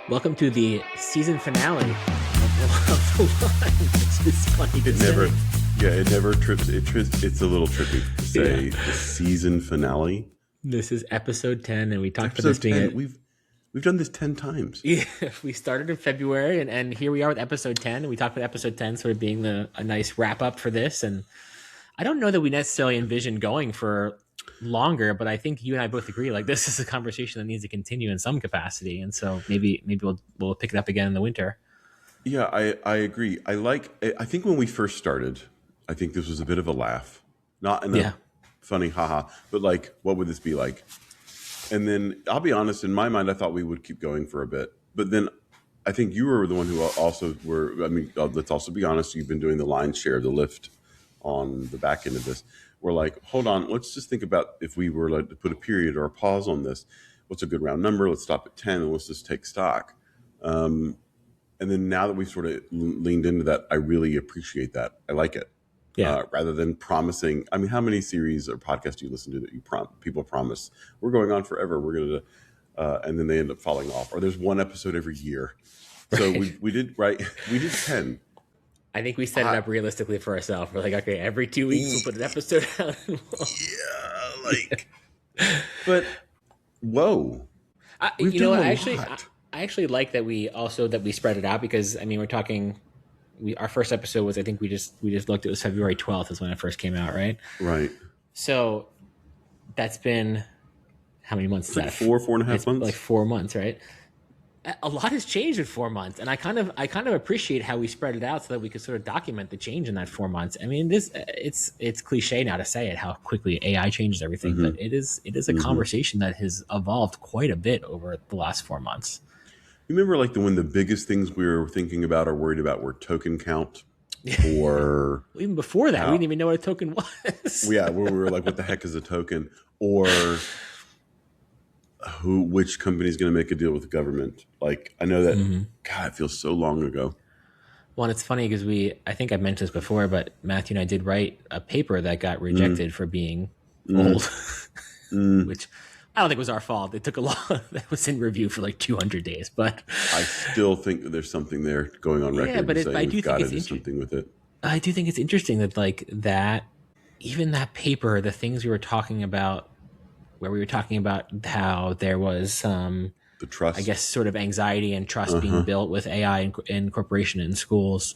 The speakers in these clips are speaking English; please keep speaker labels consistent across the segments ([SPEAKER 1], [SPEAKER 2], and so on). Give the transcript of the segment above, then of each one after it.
[SPEAKER 1] Welcome to the season finale of the line, which is funny to
[SPEAKER 2] It
[SPEAKER 1] say.
[SPEAKER 2] never, it never trips. It's a a little trippy to say the season finale.
[SPEAKER 1] This is episode 10, and we talked about
[SPEAKER 2] Episode
[SPEAKER 1] this being
[SPEAKER 2] 10. We've done this 10 times.
[SPEAKER 1] Yeah, we started in February, and here we are with episode 10, and we talked about episode 10 sort of being a nice wrap up for this. And I don't know that we necessarily envision going for longer, but I think you and I both agree like this is a conversation that needs to continue in some capacity, and so maybe we'll pick it up again in the winter.
[SPEAKER 2] Yeah, I agree. I think when we first started, I think this was a bit of a laugh, not in a
[SPEAKER 1] Yeah.
[SPEAKER 2] funny haha, but like, what would this be like? And then I'll be honest, in my mind, I thought we would keep going for a bit, but then I think you were the one who also were. I mean, let's also be honest. You've been doing the lion's share of the lift on the back end of this. We're like, hold on, let's just think about if we were like to put a period or a pause on this. What's a good round number? Let's stop at 10 and let's just take stock. And then now that we've sort of leaned into that, I really appreciate that. I like it.
[SPEAKER 1] Yeah.
[SPEAKER 2] Rather than promising. I mean, how many series or podcasts do you listen to that people promise we're going on forever? We're going to, and then they end up falling off. Or there's one episode every year. So we did 10.
[SPEAKER 1] I think we set it up realistically for ourselves. We're like, okay, every 2 weeks we'll put an episode out.
[SPEAKER 2] Yeah, like, but whoa,
[SPEAKER 1] I actually like that we spread it out, because I mean we're talking. Our first episode was, I think we just looked. It was February 12th is when it first came out, right?
[SPEAKER 2] Right.
[SPEAKER 1] So that's been how many months? Is that
[SPEAKER 2] four and a half months?
[SPEAKER 1] Like 4 months, right? A lot has changed in 4 months, and I kind of appreciate how we spread it out so that we could sort of document the change in that 4 months. I mean, it's cliche now to say it, how quickly AI changes everything, but it is a conversation that has evolved quite a bit over the last 4 months.
[SPEAKER 2] You remember like when the biggest things we were thinking about or worried about were token count, or
[SPEAKER 1] Well, even before that, we didn't even know what a token was.
[SPEAKER 2] yeah, where we were like, what the heck is a token? Or which company is going to make a deal with the government? Like, I know that, God, it feels so long ago.
[SPEAKER 1] Well, and it's funny because I think I've mentioned this before, but Matthew and I did write a paper that got rejected for being old, which I don't think was our fault. It took a lot. That was in review for like 200 days, but
[SPEAKER 2] I still think that there's something there going on record.
[SPEAKER 1] Yeah, but I do think
[SPEAKER 2] it's something with it.
[SPEAKER 1] I do think it's interesting that like that, even that paper, the things we were talking about, where we were talking about how there was the
[SPEAKER 2] trust,
[SPEAKER 1] I guess, sort of anxiety and trust being built with AI incorporation in schools.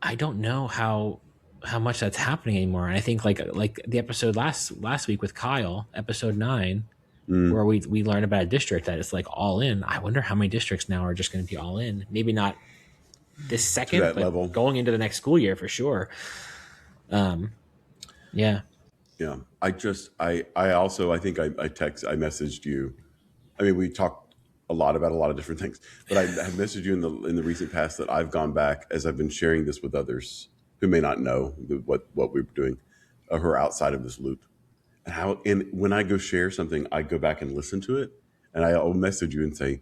[SPEAKER 1] I don't know how much that's happening anymore. And I think like the episode last week with Kyle, episode 9, where we learned about a district that is like all in. I wonder how many districts now are just going to be all in. Maybe not this second, but level, going into the next school year for sure. Yeah.
[SPEAKER 2] Yeah. I messaged you. I mean, we talked a lot about a lot of different things, but I have messaged you in the recent past that I've gone back as I've been sharing this with others who may not know what we're doing, who are outside of this loop. And when I go share something, I go back and listen to it, and I'll message you and say,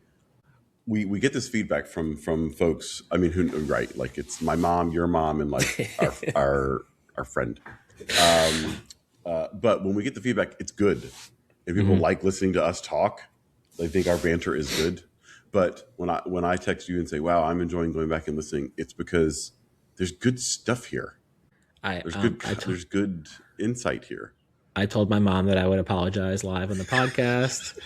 [SPEAKER 2] we get this feedback from folks. I mean, right? Like it's my mom, your mom, and like our friend. But when we get the feedback, it's good, and people like listening to us talk. They think our banter is good. But when I text you and say, "Wow, I'm enjoying going back and listening," it's because there's good stuff here. There's good insight here.
[SPEAKER 1] I told my mom that I would apologize live on the podcast.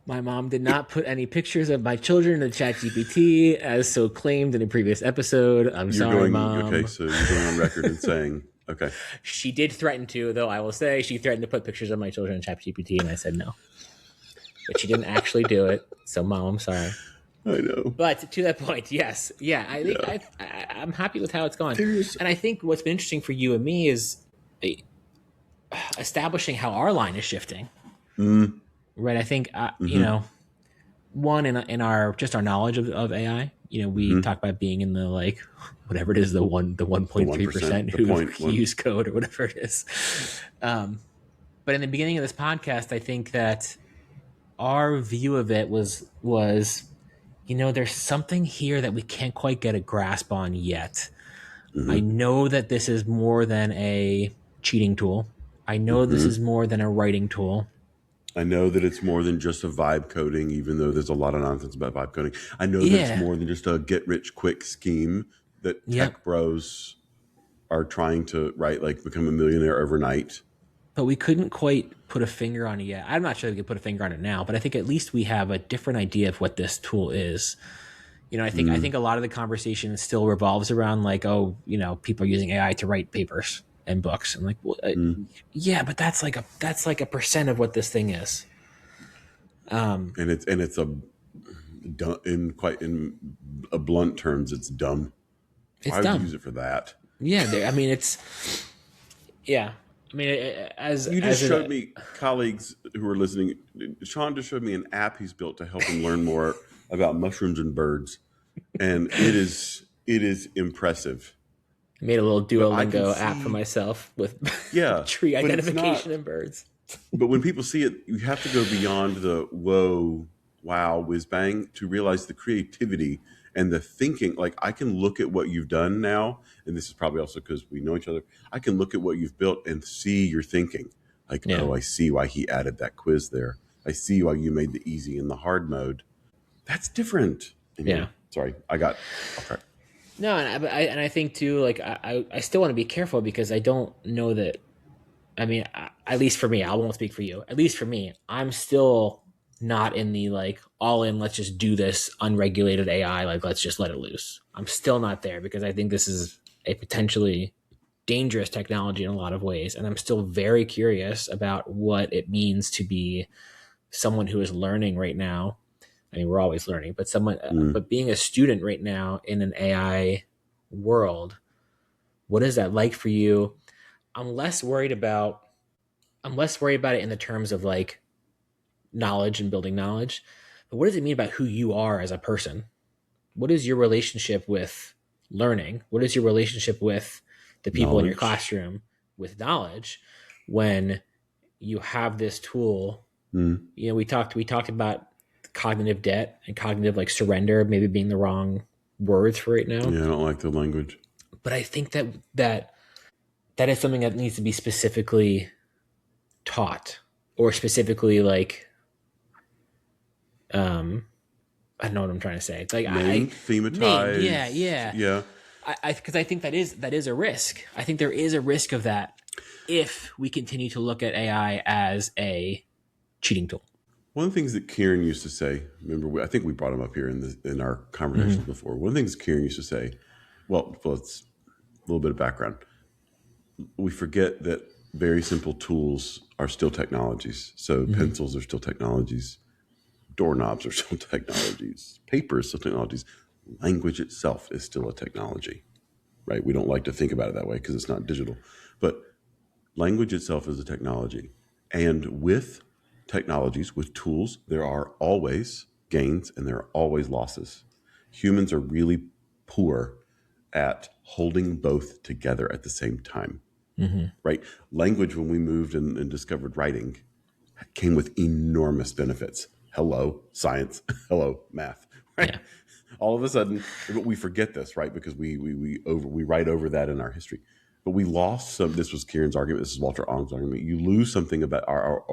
[SPEAKER 1] My mom did not put any pictures of my children in the ChatGPT, as so claimed in a previous episode. Sorry, Mom.
[SPEAKER 2] Okay, so you're going on record and saying, okay.
[SPEAKER 1] She did threaten to, though. I will say she threatened to put pictures of my children in ChatGPT, and I said no. But she didn't actually do it. So, Mom, I'm sorry.
[SPEAKER 2] I know.
[SPEAKER 1] But to that point, yes. Yeah, I think I'm happy with how it's gone. And I think what's been interesting for you and me is establishing how our line is shifting. Right. I think, you know, one in our knowledge of AI, you know, we talk about being in the, like, whatever it is, the 1.3% who use code or whatever it is. But in the beginning of this podcast, I think that our view of it was, you know, there's something here that we can't quite get a grasp on yet. I know that this is more than a cheating tool. I know this is more than a writing tool.
[SPEAKER 2] I know that it's more than just a vibe coding, even though there's a lot of nonsense about vibe coding. I know that it's
[SPEAKER 1] Yeah.
[SPEAKER 2] more than just a get rich quick scheme that
[SPEAKER 1] Yep.
[SPEAKER 2] tech bros are trying to like become a millionaire overnight.
[SPEAKER 1] But we couldn't quite put a finger on it yet. I'm not sure we could put a finger on it now, but I think at least we have a different idea of what this tool is. I think a lot of the conversation still revolves around like, oh, people are using AI to write papers and books. I'm like, well, yeah, but that's like a percent of what this thing is.
[SPEAKER 2] And it's a in a blunt terms, it's dumb.
[SPEAKER 1] It's
[SPEAKER 2] Why would you
[SPEAKER 1] dumb.
[SPEAKER 2] use it for that?
[SPEAKER 1] Yeah, I mean, yeah. I mean,
[SPEAKER 2] You just showed me colleagues who are listening. Sean just showed me an app he's built to help him learn more about mushrooms and birds, and it is impressive.
[SPEAKER 1] made a little Duolingo app for myself with tree identification and birds.
[SPEAKER 2] But when people see it, you have to go beyond the whoa, wow, whiz bang to realize the creativity and the thinking. Like, I can look at what you've done now, and this is probably also because we know each other. I can look at what you've built and see your thinking. Like, oh, I see why he added that quiz there. I see why you made the easy and the hard mode. That's different. Anyway, sorry, I got off track.
[SPEAKER 1] No, and I think too, like I still want to be careful because I don't know that. I mean, at least for me, I won't speak for you. At least for me, I'm still not in the like all in. Let's just do this unregulated AI. Like, let's just let it loose. I'm still not there because I think this is a potentially dangerous technology in a lot of ways, and I'm still very curious about what it means to be someone who is learning right now. I mean, we're always learning, but but being a student right now in an AI world, what is that like for you? I'm less worried about it in the terms of like knowledge and building knowledge. But what does it mean about who you are as a person? What is your relationship with learning? What is your relationship with the people in your classroom with knowledge when you have this tool? We talked about cognitive debt and cognitive like surrender maybe being the wrong words for right now.
[SPEAKER 2] Yeah, I don't like the language.
[SPEAKER 1] But I think that is something that needs to be specifically taught or specifically like I don't know what I'm trying to say. It's like
[SPEAKER 2] thematized.
[SPEAKER 1] Yeah. Because I think that is a risk. I think there is a risk of that if we continue to look at AI as a cheating tool.
[SPEAKER 2] One of the things that Kieran used to say, remember, I think we brought him up here in our conversations before. One of the things Kieran used to say, well, it's a little bit of background. We forget that very simple tools are still technologies. So pencils are still technologies. Doorknobs are still technologies. Paper is still technologies. Language itself is still a technology, right? We don't like to think about it that way because it's not digital. But language itself is a technology. And with technologies, with tools, there are always gains and there are always losses. Humans are really poor at holding both together at the same time, right? Language, when we moved and discovered writing, came with enormous benefits. Hello, science. Hello, math. Right? Yeah. All of a sudden, we forget this, right? Because we write over that in our history. But we lost some. This was Kieran's argument. This is Walter Ong's argument. You lose something about our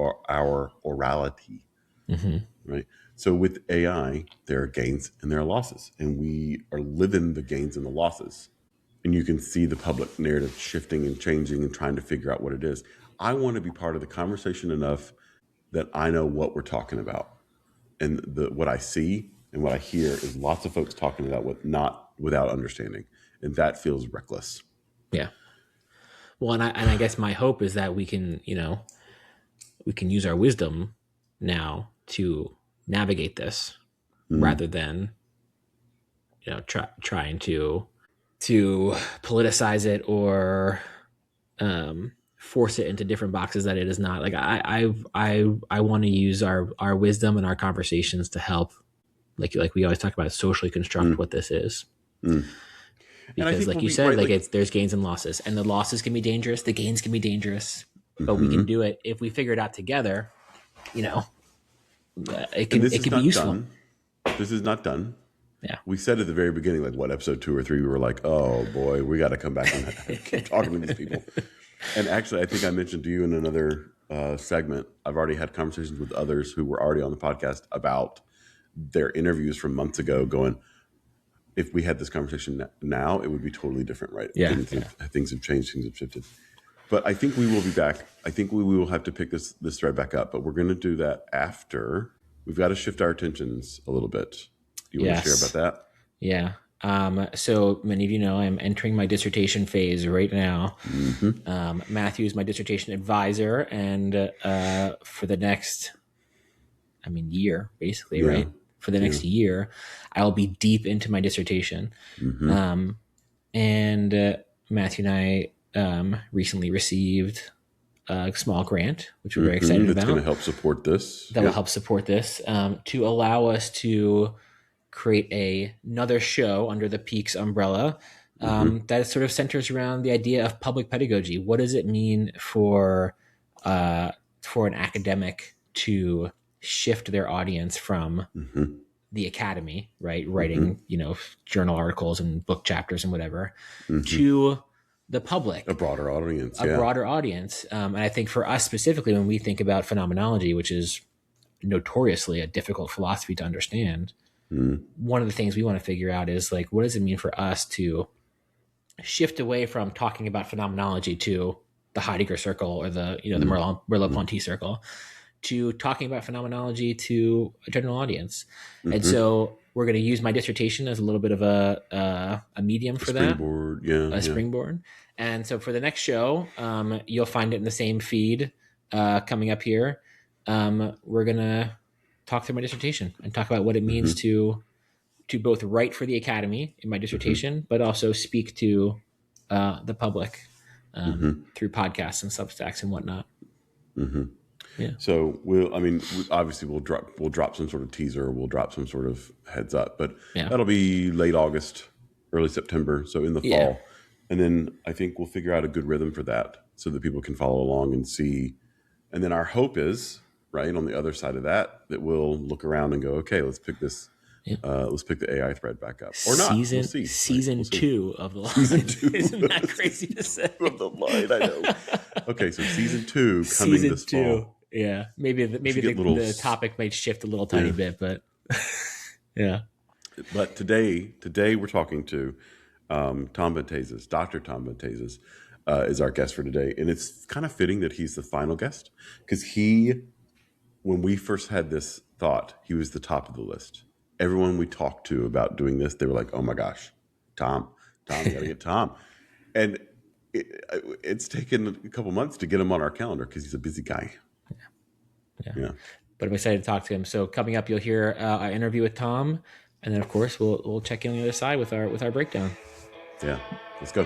[SPEAKER 2] orality, right? So with AI, there are gains and there are losses, and we are living the gains and the losses. And you can see the public narrative shifting and changing and trying to figure out what it is. I want to be part of the conversation enough that I know what we're talking about, and what I see and what I hear is lots of folks talking about without understanding, and that feels reckless.
[SPEAKER 1] Yeah. Well, and I guess my hope is that we can use our wisdom now to navigate this rather than trying to politicize it or force it into different boxes that it is not. Like I want to use our wisdom and our conversations to help, like we always talk about, socially construct what this is. Because like you said, there's gains and losses, and the losses can be dangerous. The gains can be dangerous, but we can do it if we figure it out together. It can be useful.
[SPEAKER 2] This is not done.
[SPEAKER 1] Yeah.
[SPEAKER 2] We said at the very beginning, like what, episode 2 or 3, we were like, oh boy, we got to come back and keep talking to these people. And actually, I think I mentioned to you in another segment, I've already had conversations with others who were already on the podcast about their interviews from months ago going, if we had this conversation now, it would be totally different, right?
[SPEAKER 1] Yeah.
[SPEAKER 2] Things have changed, things have shifted. But I think we will be back. I think we will have to pick this thread back up, but we're going to do that after. We've got to shift our attentions a little bit. Do you want to share about that?
[SPEAKER 1] Yeah. So many of you know I'm entering my dissertation phase right now. Matthew is my dissertation advisor, and for the next, year, basically, right? For the next year, I'll be deep into my dissertation. And Matthew and I recently received a small grant, which we're very excited about.
[SPEAKER 2] That's going to help support this.
[SPEAKER 1] That will help support this to allow us to create another show under the Peaks umbrella that sort of centers around the idea of public pedagogy. What does it mean for an academic to shift their audience from the academy, right, writing journal articles and book chapters and whatever, to the public,
[SPEAKER 2] a broader audience,
[SPEAKER 1] broader audience. And I think for us specifically, when we think about phenomenology, which is notoriously a difficult philosophy to understand, one of the things we want to figure out is like, what does it mean for us to shift away from talking about phenomenology to the Heidegger circle or the the Merleau-Ponty circle, to talking about phenomenology to a general audience. And so we're going to use my dissertation as a little bit of a medium for
[SPEAKER 2] springboard,
[SPEAKER 1] that, springboard. And so for the next show, you'll find it in the same feed coming up here. We're going to talk through my dissertation and talk about what it means to both write for the academy in my dissertation, but also speak to the public through podcasts and Substacks and whatnot. Yeah.
[SPEAKER 2] So obviously we'll drop some sort of teaser, we'll drop some sort of heads up, but that'll be late August, early September, so in the fall. And then I think we'll figure out a good rhythm for that so that people can follow along and see. And then our hope is, right, on the other side of that we'll look around and go, okay, let's pick this. Let's pick the AI thread back up, or not.
[SPEAKER 1] Season 2 of the line. Season 2. Isn't that crazy to say?
[SPEAKER 2] Of the line, I know. Okay, so season 2 coming this fall.
[SPEAKER 1] Yeah, maybe the topic might shift a little tiny bit, but yeah.
[SPEAKER 2] But today we're talking to Tom Pantazes. Dr. Tom Pantazes is our guest for today, and it's kind of fitting that he's the final guest because when we first had this thought, he was the top of the list. Everyone we talked to about doing this, they were like, "Oh my gosh, Tom, we got to get Tom," and it's taken a couple months to get him on our calendar because he's a busy guy. Yeah.
[SPEAKER 1] But I'm excited to talk to him. So coming up, you'll hear our interview with Tom, and then of course we'll check in on the other side with our breakdown.
[SPEAKER 2] Yeah, let's go.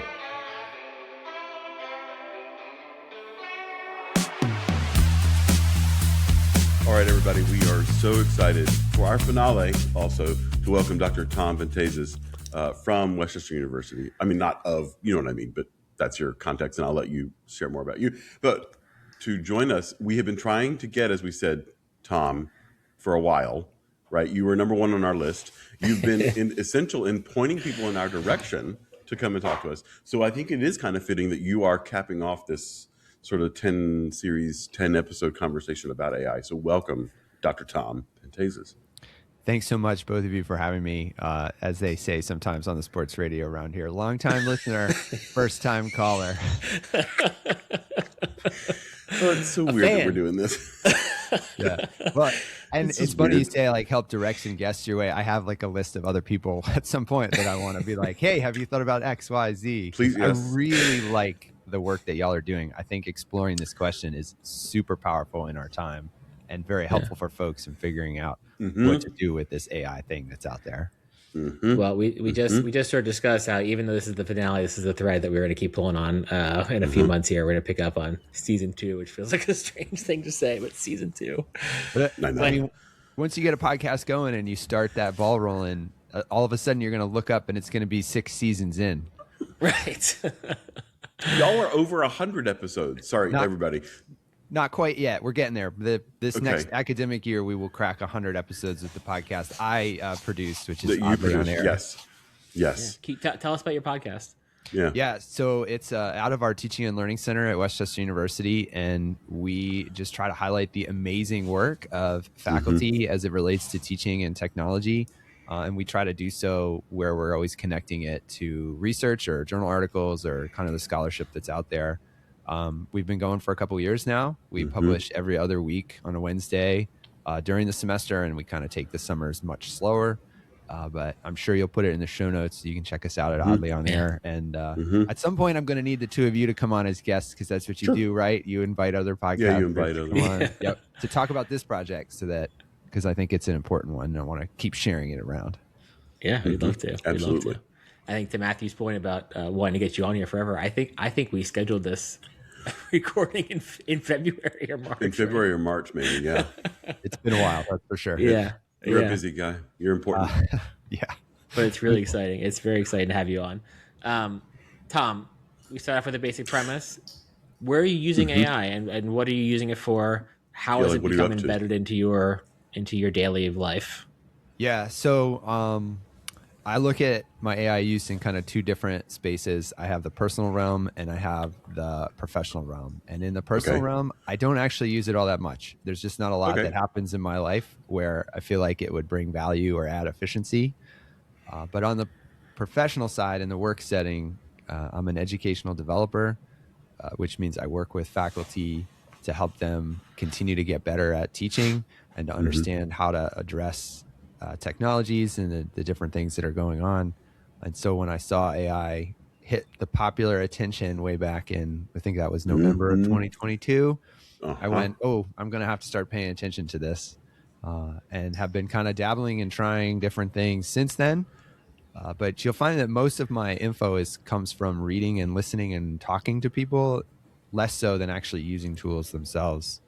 [SPEAKER 2] All right, everybody, we are so excited for our finale also to welcome Dr. Tom Pantazes from Westchester University. I mean, not of, you know what I mean, but that's your context, and I'll let you share more about you. But to join us, we have been trying to get, as we said, Tom, for a while, right? You were number one on our list. You've been essential in pointing people in our direction to come and talk to us. So I think it is kind of fitting that you are capping off this sort of 10 episode conversation about AI. So welcome, Dr. Tom Pantazes.
[SPEAKER 3] Thanks so much, both of you, for having me. As they say sometimes on the sports radio around here, long-time listener, first-time caller.
[SPEAKER 2] Oh, it's so weird that we're doing this.
[SPEAKER 3] Yeah. Well, and it's funny you say like help direction guests your way. I have like a list of other people at some point that I want to be like, hey, have you thought about X, Y, Z?
[SPEAKER 2] Please, yes.
[SPEAKER 3] I really like the work that y'all are doing. I think exploring this question is super powerful in our time and very helpful for folks in figuring out what to do with this AI thing that's out there.
[SPEAKER 1] Well, we just sort of discussed how even though this is the finale, this is the thread that we're going to keep pulling on in a few months here. We're going to pick up on season 2, which feels like a strange thing to say, but season 2.
[SPEAKER 3] But I mean, once you get a podcast going and you start that ball rolling, all of a sudden you're going to look up and it's going to be 6 seasons in.
[SPEAKER 1] Right.
[SPEAKER 2] Y'all are over 100 episodes. Sorry, everybody.
[SPEAKER 3] Not quite yet. We're getting there. This next academic year, we will crack 100 episodes of the podcast I produced, which is oddly on air.
[SPEAKER 2] Yes.
[SPEAKER 1] Yeah. Tell us about your podcast.
[SPEAKER 3] Yeah. So it's out of our teaching and learning center at Westchester University. And we just try to highlight the amazing work of faculty as it relates to teaching and technology. And we try to do so where we're always connecting it to research or journal articles or kind of the scholarship that's out there. We've been going for a couple of years now. We publish every other week on a Wednesday during the semester, and we kind of take the summers much slower. But I'm sure you'll put it in the show notes so you can check us out at Oddly on Air. And at some point, I'm going to need the two of you to come on as guests, because that's what you do, right? You invite other podcasts.
[SPEAKER 2] Yeah, you invite others.
[SPEAKER 3] To talk about this project, so that, because I think it's an important one and I want to keep sharing it around.
[SPEAKER 1] Yeah, we'd love to.
[SPEAKER 2] Absolutely.
[SPEAKER 1] We'd love to. I think to Matthew's point about wanting to get you on here forever, I think we scheduled this recording in February or March.
[SPEAKER 2] In February or March, maybe. Yeah.
[SPEAKER 3] It's been a while, that's for sure.
[SPEAKER 1] Yeah.
[SPEAKER 2] You're a busy guy. You're important.
[SPEAKER 3] Yeah.
[SPEAKER 1] But it's really exciting. It's very exciting to have you on. Tom, we start off with a basic premise. Where are you using AI, and what are you using it for? How has it become embedded into your daily life?
[SPEAKER 3] Yeah. So I look at my AI use in kind of two different spaces. I have the personal realm and I have the professional realm. And in the personal realm, I don't actually use it all that much. There's just not a lot that happens in my life where I feel like it would bring value or add efficiency. But on the professional side, in the work setting, I'm an educational developer, which means I work with faculty to help them continue to get better at teaching and to understand how to address technologies and the different things that are going on. And so when I saw AI hit the popular attention way back in, I think that was November of 2022, I went, I'm going to have to start paying attention to this, and have been kind of dabbling and trying different things since then. But you'll find that most of my info comes from reading and listening and talking to people, less so than actually using tools themselves.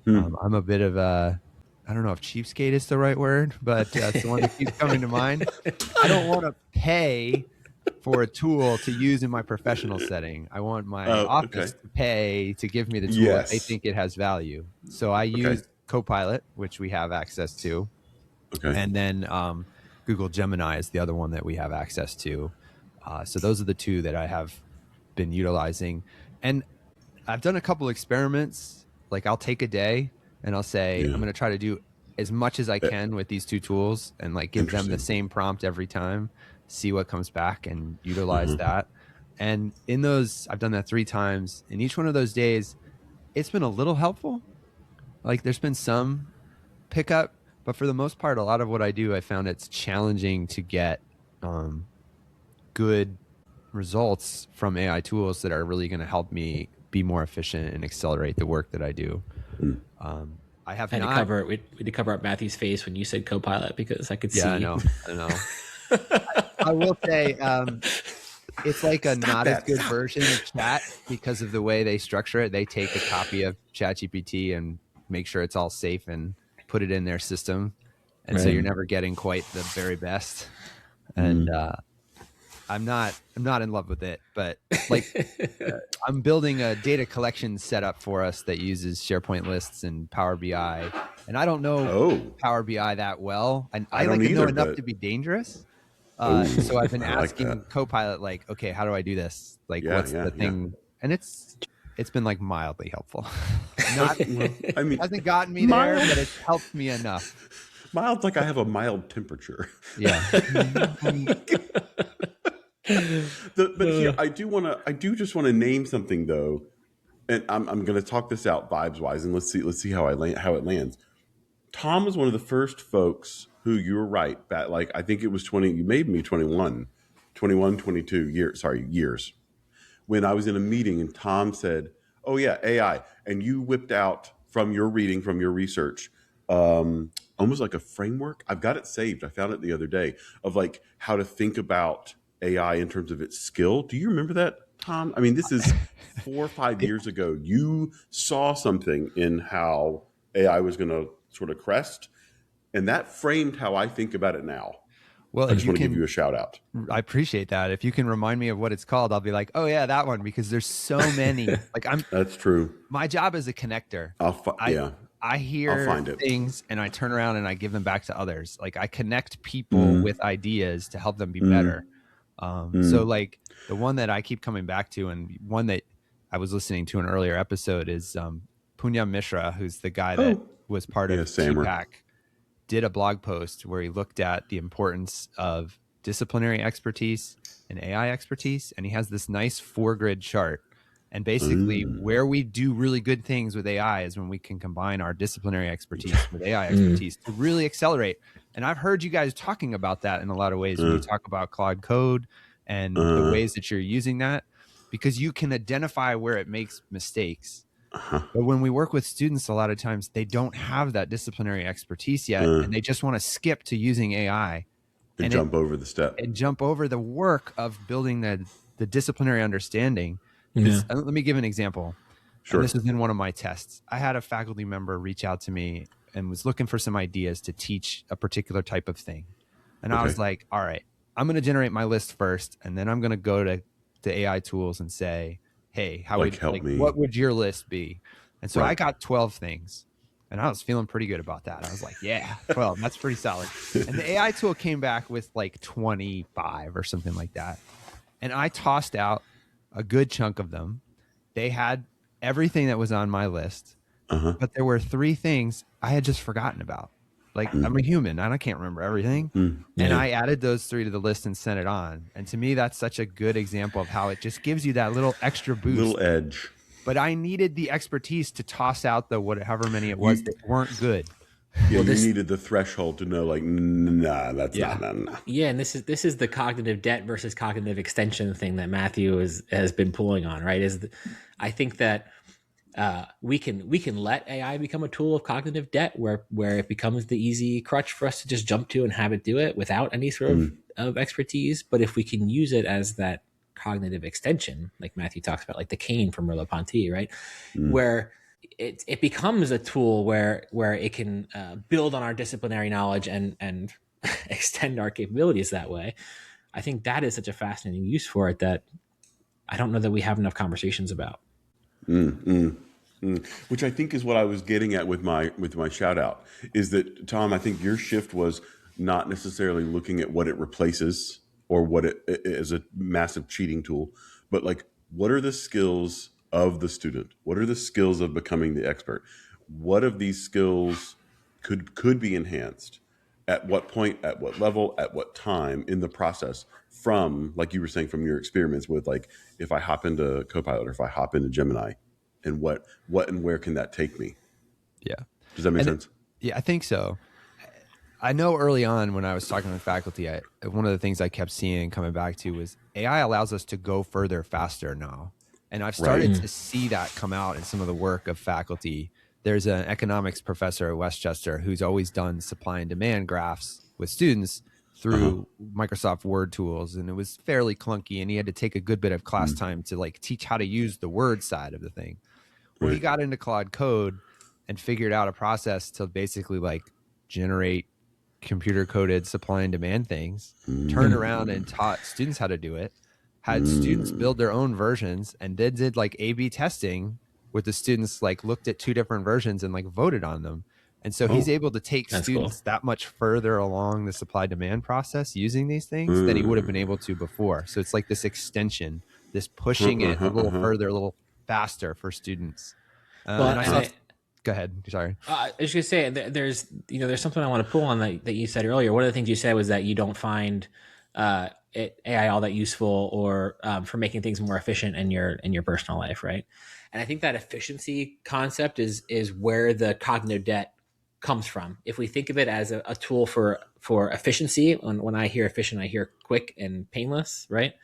[SPEAKER 3] I'm a bit of I don't know if cheapskate is the right word, but it's the one that keeps coming to mind. I don't want to pay for a tool to use in my professional setting. I want my office to pay to give me the tool if they think it has value. So I use Copilot, which we have access to. And then Google Gemini is the other one that we have access to. So those are the two that I have been utilizing. And I've done a couple experiments. Like I'll take a day and I'll say, I'm going to try to do as much as I can with these two tools and like give them the same prompt every time, see what comes back and utilize that. And in those, I've done that 3 times. In each one of those days, it's been a little helpful. Like there's been some pickup, but for the most part, a lot of what I do, I found it's challenging to get good results from AI tools that are really going to help me be more efficient and accelerate the work that I do. I have
[SPEAKER 1] had to cover we had to cover up Matthew's face when you said Copilot, because I could see.
[SPEAKER 3] I know. I will say it's like a as good version of Chat because of the way they structure it. They take a copy of ChatGPT and make sure it's all safe and put it in their system, and so you're never getting quite the very best. And I'm not in love with it, but like I'm building a data collection setup for us that uses SharePoint lists and Power BI, and I don't know Power BI that well, and I like to know enough to be dangerous. So I've been asking Copilot, like, okay, how do I do this? Like, what's the thing? And it's been like mildly helpful. It hasn't gotten me there, but it's helped me enough.
[SPEAKER 2] Mild, like I have a mild temperature.
[SPEAKER 3] Yeah.
[SPEAKER 2] But here, I do just want to name something though, and I'm going to talk this out vibes wise, and let's see how it lands. Tom was one of the first folks who, you were right, like I think it was 20, you made me 22 years, when I was in a meeting and Tom said, oh yeah, AI, and you whipped out from your reading, from your research, almost like a framework. I've got it saved. I found it the other day, of like how to think about AI in terms of its skill. Do you remember that, Tom? I mean, this is 4 or 5 years ago. You saw something in how AI was going to sort of crest, and that framed how I think about it now.
[SPEAKER 3] Well,
[SPEAKER 2] I just want to give you a shout out.
[SPEAKER 3] I appreciate that. If you can remind me of what it's called, I'll be like, oh yeah, that one, because there's so many. Like
[SPEAKER 2] That's true.
[SPEAKER 3] My job is a connector. I hear things and I turn around and I give them back to others. Like I connect people with ideas to help them be better. So like the one that I keep coming back to, and one that I was listening to an earlier episode, is Punyam Mishra, who's the guy that was part of TPAC, did a blog post where he looked at the importance of disciplinary expertise and AI expertise. And he has this nice 4-grid chart. And basically where we do really good things with AI is when we can combine our disciplinary expertise with AI expertise to really accelerate. And I've heard you guys talking about that in a lot of ways when you talk about Claude Code and the ways that you're using that, because you can identify where it makes mistakes. But when we work with students, a lot of times they don't have that disciplinary expertise yet, and they just want to skip to using AI
[SPEAKER 2] and jump over the step
[SPEAKER 3] and jump over the work of building the disciplinary understanding. Let me give an example. Sure. And this was in one of my tests. I had a faculty member reach out to me and was looking for some ideas to teach a particular type of thing. And I was like, all right, I'm going to generate my list first, and then I'm going to go to AI tools and say, hey, what would your list be? And so I got 12 things, and I was feeling pretty good about that. I was like, yeah, 12, that's pretty solid. And the AI tool came back with like 25 or something like that. And I tossed out a good chunk of them. They had everything that was on my list, but there were 3 things I had just forgotten about. Like I'm a human and I can't remember everything. And I added those 3 to the list and sent it on. And to me, that's such a good example of how it just gives you that little extra boost.
[SPEAKER 2] Little edge.
[SPEAKER 3] But I needed the expertise to toss out the however many it was that weren't good.
[SPEAKER 2] Yeah, well, you needed the threshold to know, like, nah, that's not. Nah.
[SPEAKER 1] Yeah, and this is the cognitive debt versus cognitive extension thing that Matthew has been pulling on, right? I think that we can let AI become a tool of cognitive debt, where it becomes the easy crutch for us to just jump to and have it do it without any sort of expertise. But if we can use it as that cognitive extension, like Matthew talks about, like the cane from Merleau-Ponty, right, where it becomes a tool where it can build on our disciplinary knowledge and extend our capabilities that way. I think that is such a fascinating use for it that I don't know that we have enough conversations about.
[SPEAKER 2] Which I think is what I was getting at with my shout out, is that, Tom, I think your shift was not necessarily looking at what it replaces or what it is a massive cheating tool, but like, what are the skills of the student? What are the skills of becoming the expert? What of these skills could be enhanced? At what point, at what level, at what time in the process, from, like you were saying, from your experiments with, like, if I hop into Copilot or if I hop into Gemini, and what and where can that take me?
[SPEAKER 3] Yeah.
[SPEAKER 2] Does that make sense?
[SPEAKER 3] Yeah, I think so. I know early on when I was talking with faculty, one of the things I kept seeing coming back to was AI allows us to go further faster now. And I've started to see that come out in some of the work of faculty. There's an economics professor at Westchester who's always done supply and demand graphs with students through Microsoft Word tools. And it was fairly clunky, and he had to take a good bit of class time to like teach how to use the Word side of the thing. Well, he got into Claude Code and figured out a process to basically like generate computer coded supply and demand things, turned around and taught students how to do it, had students build their own versions, and did like A/B testing with the students, like looked at 2 different versions and like voted on them. And so he's able to take students that much further along the supply demand process using these things than he would have been able to before. So it's like this extension, this pushing it a little further, a little faster for students. Go ahead. Sorry.
[SPEAKER 1] I was just gonna say there's something I want to pull on that you said earlier. One of the things you said was that you don't find AI all that useful or for making things more efficient in your personal life, right? And I think that efficiency concept is where the cognitive debt comes from. If we think of it as a tool for efficiency, when I hear efficient, I hear quick and painless, right?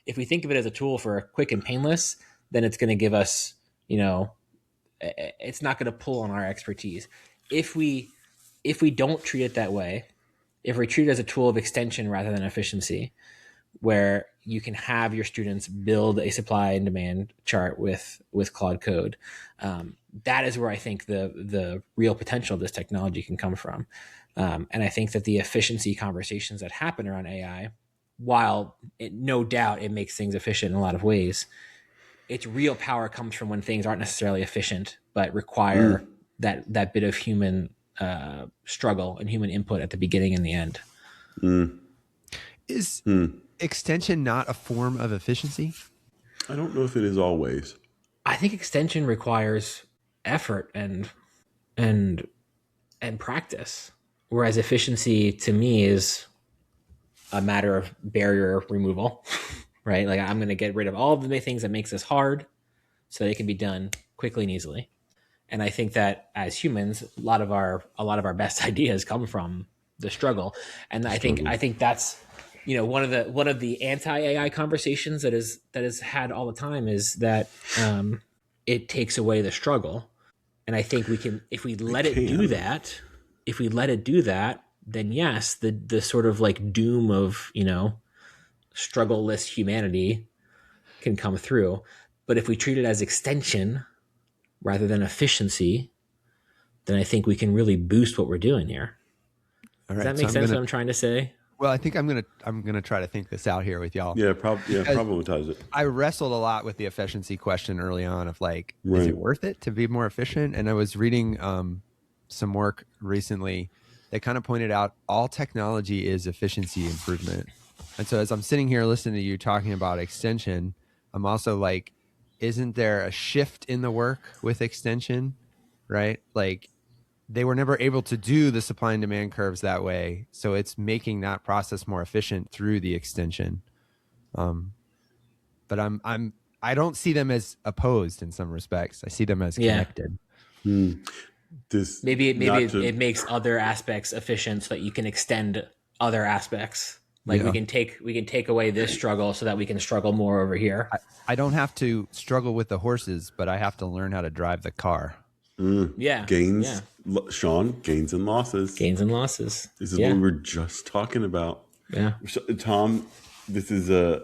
[SPEAKER 1] If we think of it as a tool for quick and painless, then it's going to give us, it's not going to pull on our expertise. If we don't treat it that way, if we treat it as a tool of extension rather than efficiency, where you can have your students build a supply and demand chart with Claude Code, that is where I think the real potential of this technology can come from. And I think that the efficiency conversations that happen around AI, while no doubt it makes things efficient in a lot of ways, its real power comes from when things aren't necessarily efficient, but require that bit of human struggle and human input at the beginning and the end.
[SPEAKER 3] extension not a form of efficiency?
[SPEAKER 2] I don't know if it is always.
[SPEAKER 1] I think extension requires effort and practice, whereas efficiency to me is a matter of barrier removal, right? Like I'm going to get rid of all of the things that makes this hard so that it can be done quickly and easily. And I think that as humans, a lot of our best ideas come from the struggle. And I think that's, one of the anti-AI conversations that is had all the time is that it takes away the struggle. And I think we can, if we let it do that, then yes, the sort of like doom of, struggle-less humanity can come through. But if we treat it as extension rather than efficiency, then I think we can really boost what we're doing here. Does that make sense what I'm trying to say?
[SPEAKER 3] Well, I think I'm gonna try to think this out here with y'all.
[SPEAKER 2] Yeah, problematize it.
[SPEAKER 3] I wrestled a lot with the efficiency question early on of like, is it worth it to be more efficient? And I was reading some work recently that kind of pointed out all technology is efficiency improvement. And so as I'm sitting here listening to you talking about extension, I'm also like, isn't there a shift in the work with extension, right? Like they were never able to do the supply and demand curves that way. So it's making that process more efficient through the extension. But I don't see them as opposed in some respects. I see them as connected.
[SPEAKER 1] Maybe it makes other aspects efficient so that you can extend other aspects. Like we can take away this struggle so that we can struggle more over here.
[SPEAKER 3] I don't have to struggle with the horses, but I have to learn how to drive the car.
[SPEAKER 2] Gains, Sean, gains and losses.
[SPEAKER 1] Gains and losses.
[SPEAKER 2] This is what we were just talking about.
[SPEAKER 1] Yeah.
[SPEAKER 2] Tom, this is I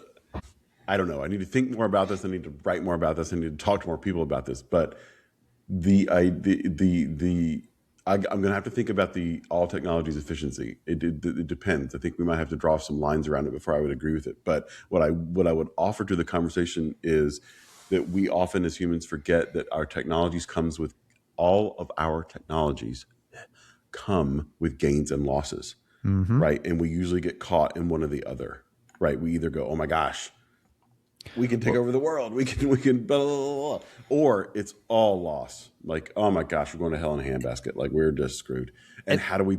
[SPEAKER 2] don't know. I need to think more about this. I need to write more about this. I need to talk to more people about this. But I'm going to have to think about the all technology's efficiency. It depends. I think we might have to draw some lines around it before I would agree with it. But what I would offer to the conversation is that we often as humans forget that our technologies comes with all of our technologies come with gains and losses, right? And we usually get caught in one or the other, right? We either go, oh my gosh, we can take over the world. We can blah, blah, blah, blah. Or it's all loss. Like, oh my gosh, we're going to hell in a handbasket. Like we're just screwed. And how do we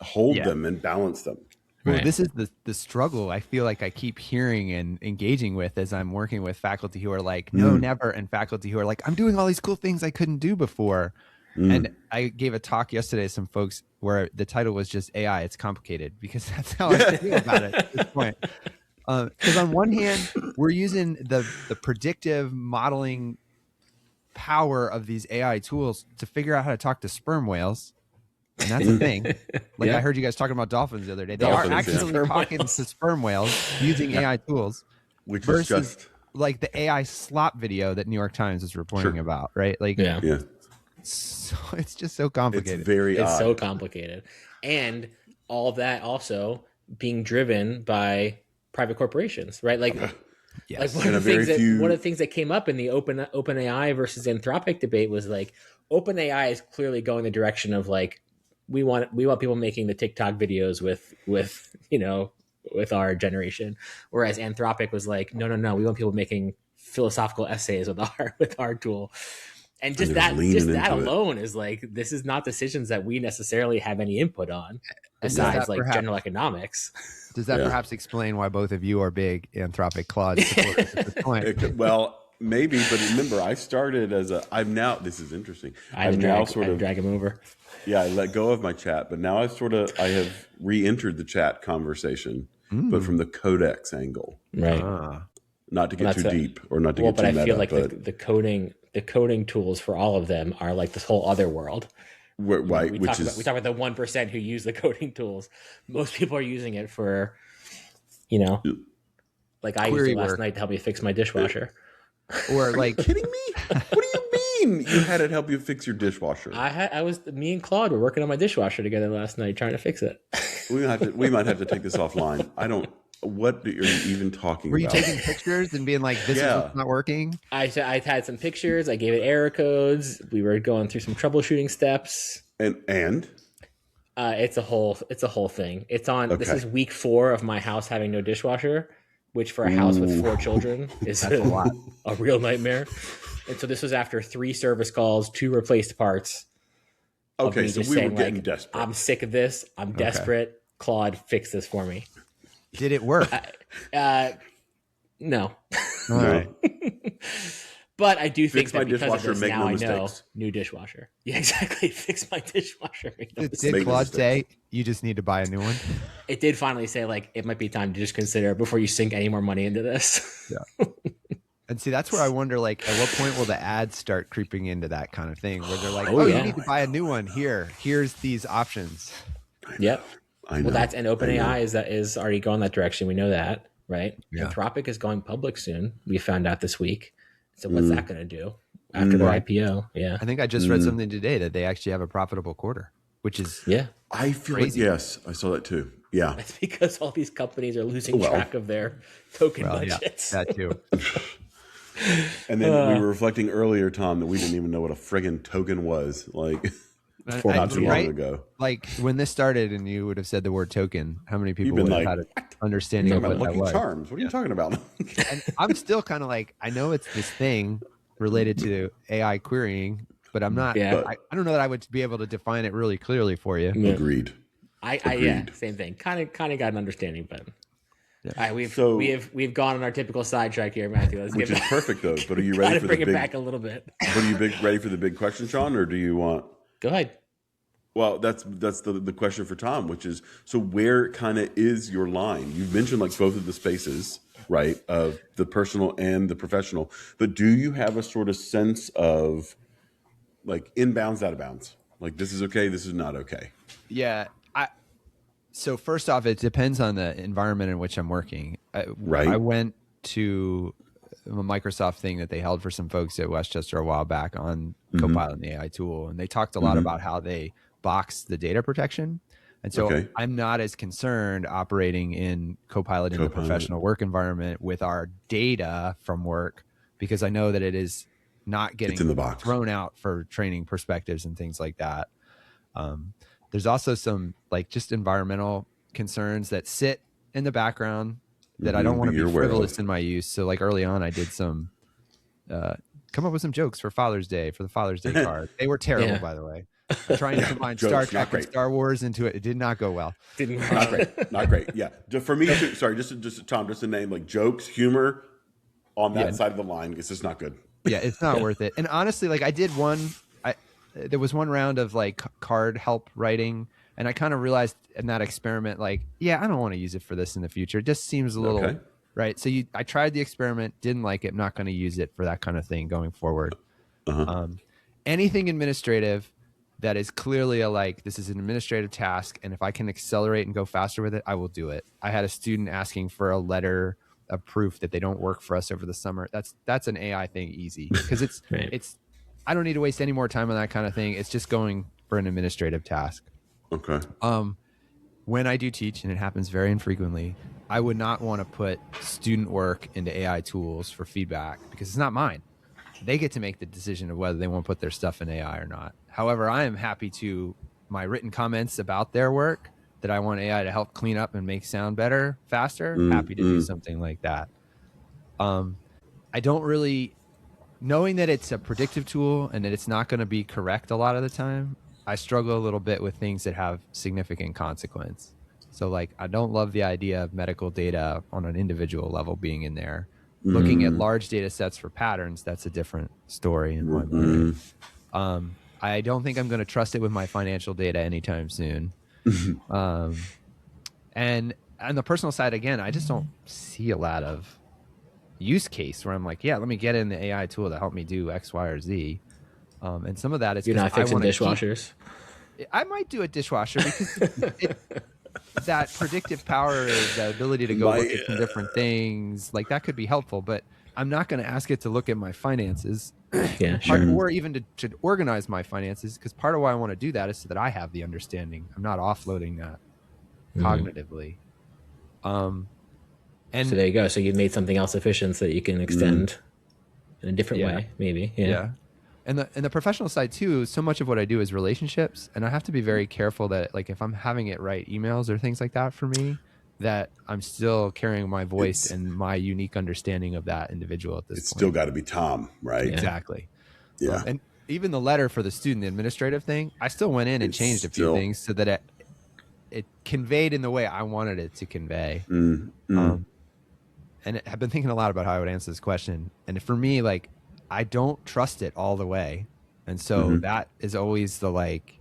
[SPEAKER 2] hold them and balance them?
[SPEAKER 3] Well, this is the struggle I feel like I keep hearing and engaging with as I'm working with faculty who are like, no, never. And faculty who are like, I'm doing all these cool things I couldn't do before. And I gave a talk yesterday to some folks where the title was just AI. It's complicated because that's how I feel about it at this point. Because on one hand, we're using the predictive modeling power of these AI tools to figure out how to talk to sperm whales. And that's a thing. Like I heard you guys talking about dolphins the other day. They are actually talking to sperm whales using AI tools.
[SPEAKER 2] Which
[SPEAKER 3] versus
[SPEAKER 2] is just
[SPEAKER 3] like the AI slop video that New York Times is reporting about, right? Like, so it's just so complicated.
[SPEAKER 1] It's so complicated. And all that also being driven by private corporations, right? Like, like one of the things that came up in the OpenAI versus Anthropic debate was like, OpenAI is clearly going the direction of like, we want people making the TikTok videos with our generation, whereas Anthropic was like, no, we want people making philosophical essays with our tool. And just that alone is like, this is not decisions that we necessarily have any input on besides like general economics.
[SPEAKER 3] Does that perhaps explain why both of you are big Anthropic Claude supporters at this point?
[SPEAKER 2] Well, maybe, but remember, I started this is interesting.
[SPEAKER 1] I had to drag him over.
[SPEAKER 2] Yeah, I let go of my chat, but now I have re-entered the chat conversation, but from the codex angle.
[SPEAKER 1] Right.
[SPEAKER 2] Not to get too deep or not to get too meta.
[SPEAKER 1] But I feel like the coding tools for all of them are like this whole other world.
[SPEAKER 2] Right,
[SPEAKER 1] we talk about the 1% who use the coding tools. Most people are using it for, like I used it last night to help me fix my dishwasher.
[SPEAKER 3] Or like,
[SPEAKER 2] are you kidding me? What do you mean you had it help you fix your dishwasher?
[SPEAKER 1] Me and Claude were working on my dishwasher together last night trying to fix it.
[SPEAKER 2] We might have to take this offline. What are you even talking about?
[SPEAKER 3] Were you taking pictures and being like, this is what's not working?
[SPEAKER 1] I had some pictures. I gave it error codes. We were going through some troubleshooting steps.
[SPEAKER 2] And
[SPEAKER 1] It's a whole thing. It's on. This
[SPEAKER 2] Okay.
[SPEAKER 1] is week 4 of my house having no dishwasher, which for a house with 4 children is a real nightmare. And so this was after 3 service calls, 2 replaced parts.
[SPEAKER 2] Okay, so we were getting desperate.
[SPEAKER 1] I'm sick of this. I'm desperate. Claude, fix this for me.
[SPEAKER 3] Did it work?
[SPEAKER 1] No.
[SPEAKER 3] All right.
[SPEAKER 1] But I do think
[SPEAKER 2] Fix my
[SPEAKER 1] that because
[SPEAKER 2] dishwasher,
[SPEAKER 1] of this,
[SPEAKER 2] make
[SPEAKER 1] now
[SPEAKER 2] no
[SPEAKER 1] I know
[SPEAKER 2] mistakes.
[SPEAKER 1] new dishwasher. Yeah, exactly. Fix my dishwasher. Make no mistakes.
[SPEAKER 3] Did
[SPEAKER 2] Make no
[SPEAKER 3] Claude
[SPEAKER 2] mistakes.
[SPEAKER 3] say you just need to buy a new one?
[SPEAKER 1] It did finally say like it might be time to just consider before you sink any more money into this.
[SPEAKER 3] Yeah. And see, that's where I wonder, like, at what point will the ads start creeping into that kind of thing where they're like, oh,
[SPEAKER 1] yeah.
[SPEAKER 3] you need to buy a new one. Here's these options.
[SPEAKER 1] Yep.
[SPEAKER 2] I know.
[SPEAKER 1] Well, that's and OpenAI is already going that direction. We know that, right?
[SPEAKER 3] Yeah.
[SPEAKER 1] Anthropic is going public soon. We found out this week. So what's that going to do after their IPO? Yeah.
[SPEAKER 3] I think I just read something today that they actually have a profitable quarter, which is
[SPEAKER 2] I feel
[SPEAKER 3] crazy.
[SPEAKER 2] yes, I saw that too. Yeah.
[SPEAKER 1] That's because all these companies are losing track of their token budgets.
[SPEAKER 3] that too.
[SPEAKER 2] And then we were reflecting earlier, Tom, that we didn't even know what a friggin' token was, like not too long ago.
[SPEAKER 3] Like when this started and you would have said the word token, how many people
[SPEAKER 2] You've been
[SPEAKER 3] would have
[SPEAKER 2] like,
[SPEAKER 3] had an understanding of
[SPEAKER 2] Talking
[SPEAKER 3] what
[SPEAKER 2] about
[SPEAKER 3] that
[SPEAKER 2] Lucky
[SPEAKER 3] was?
[SPEAKER 2] Charms. What are you talking about?
[SPEAKER 3] And I'm still kind of like, I know it's this thing related to AI querying, but I'm not, I don't know that I would be able to define it really clearly for you.
[SPEAKER 2] Agreed.
[SPEAKER 1] Yeah, same thing. Kind of got an understanding, but all right, we've gone on our typical sidetrack here, Matthew. Let's
[SPEAKER 2] Which
[SPEAKER 1] get
[SPEAKER 2] is
[SPEAKER 1] back.
[SPEAKER 2] perfect though. But are you ready for
[SPEAKER 1] bring
[SPEAKER 2] the
[SPEAKER 1] it
[SPEAKER 2] big?
[SPEAKER 1] back a little bit.
[SPEAKER 2] But are you ready for the big question, Sean, or do you want?
[SPEAKER 1] Go ahead.
[SPEAKER 2] Well, that's the question for Tom, which is, so where kind of is your line? You've mentioned like both of the spaces, right, of the personal and the professional, but do you have a sort of sense of like inbounds, out of bounds? Like this is okay, this is not okay.
[SPEAKER 3] Yeah. So first off, it depends on the environment in which I'm working.
[SPEAKER 2] Right.
[SPEAKER 3] I went to a Microsoft thing that they held for some folks at Westchester a while back on Copilot and the AI tool. And they talked a lot about how they box the data protection. And so I'm not as concerned operating in Copilot in the professional work environment with our data from work, because I know that it is not getting
[SPEAKER 2] in the box.
[SPEAKER 3] thrown out for training perspectives and things like that. There's also some like just environmental concerns that sit in the background that I don't want to be frivolous in my use. So like early on, I did some, come up with some jokes for Father's Day, for the Father's Day card. They were terrible, by the way. Trying to combine Star Trek and Star Wars into it. It did not go well.
[SPEAKER 2] Not great. Not great. Yeah. For me, too, sorry, just Tom, just a name like jokes, humor on that side of the line. It's just not good.
[SPEAKER 3] Yeah, it's not worth it. And honestly, like I did there was one round of like card help writing, and I kind of realized in that experiment, like, yeah, I don't want to use it for this in the future. It just seems a little right. So I tried the experiment, didn't like it. I'm not going to use it for that kind of thing going forward. Anything administrative that is clearly this is an administrative task, and if I can accelerate and go faster with it, I will do it. I had a student asking for a letter of proof that they don't work for us over the summer. That's an AI thing, easy, because it's I don't need to waste any more time on that kind of thing. It's just going for an administrative task.
[SPEAKER 2] Okay.
[SPEAKER 3] When I do teach, and it happens very infrequently, I would not want to put student work into AI tools for feedback because it's not mine. They get to make the decision of whether they want to put their stuff in AI or not. However, I am happy to my written comments about their work that I want AI to help clean up and make sound better, faster. Happy to do something like that. I don't really, knowing that it's a predictive tool and that it's not going to be correct a lot of the time, I struggle a little bit with things that have significant consequence. So like, I don't love the idea of medical data on an individual level being in there. Looking at large data sets for patterns, that's a different story in my mind. I don't think I'm going to trust it with my financial data anytime soon. And on the personal side, again, I just don't see a lot of use case where I'm like, yeah, let me get in the AI tool to help me do X, Y, or Z. And some of that is
[SPEAKER 1] you're not fixing dishwashers.
[SPEAKER 3] I might do a dishwasher because that predictive power, the ability to go look at some different things, like that could be helpful. But I'm not going to ask it to look at my finances, or even to organize my finances, because part of why I want to do that is so that I have the understanding. I'm not offloading that cognitively. And
[SPEAKER 1] so there you go. So you made something else efficient so that you can extend in a different way, maybe. Yeah.
[SPEAKER 3] And the professional side too, so much of what I do is relationships, and I have to be very careful that like if I'm having it write emails or things like that for me, that I'm still carrying my voice and my unique understanding of that individual at this
[SPEAKER 2] It's
[SPEAKER 3] point.
[SPEAKER 2] still got to be Tom, right?
[SPEAKER 1] Yeah.
[SPEAKER 3] Exactly.
[SPEAKER 2] Yeah.
[SPEAKER 3] And even the letter for the student, the administrative thing, I still went in and changed a few things so that it conveyed in the way I wanted it to convey. And I've been thinking a lot about how I would answer this question. And for me, like, I don't trust it all the way. And so that is always the, like,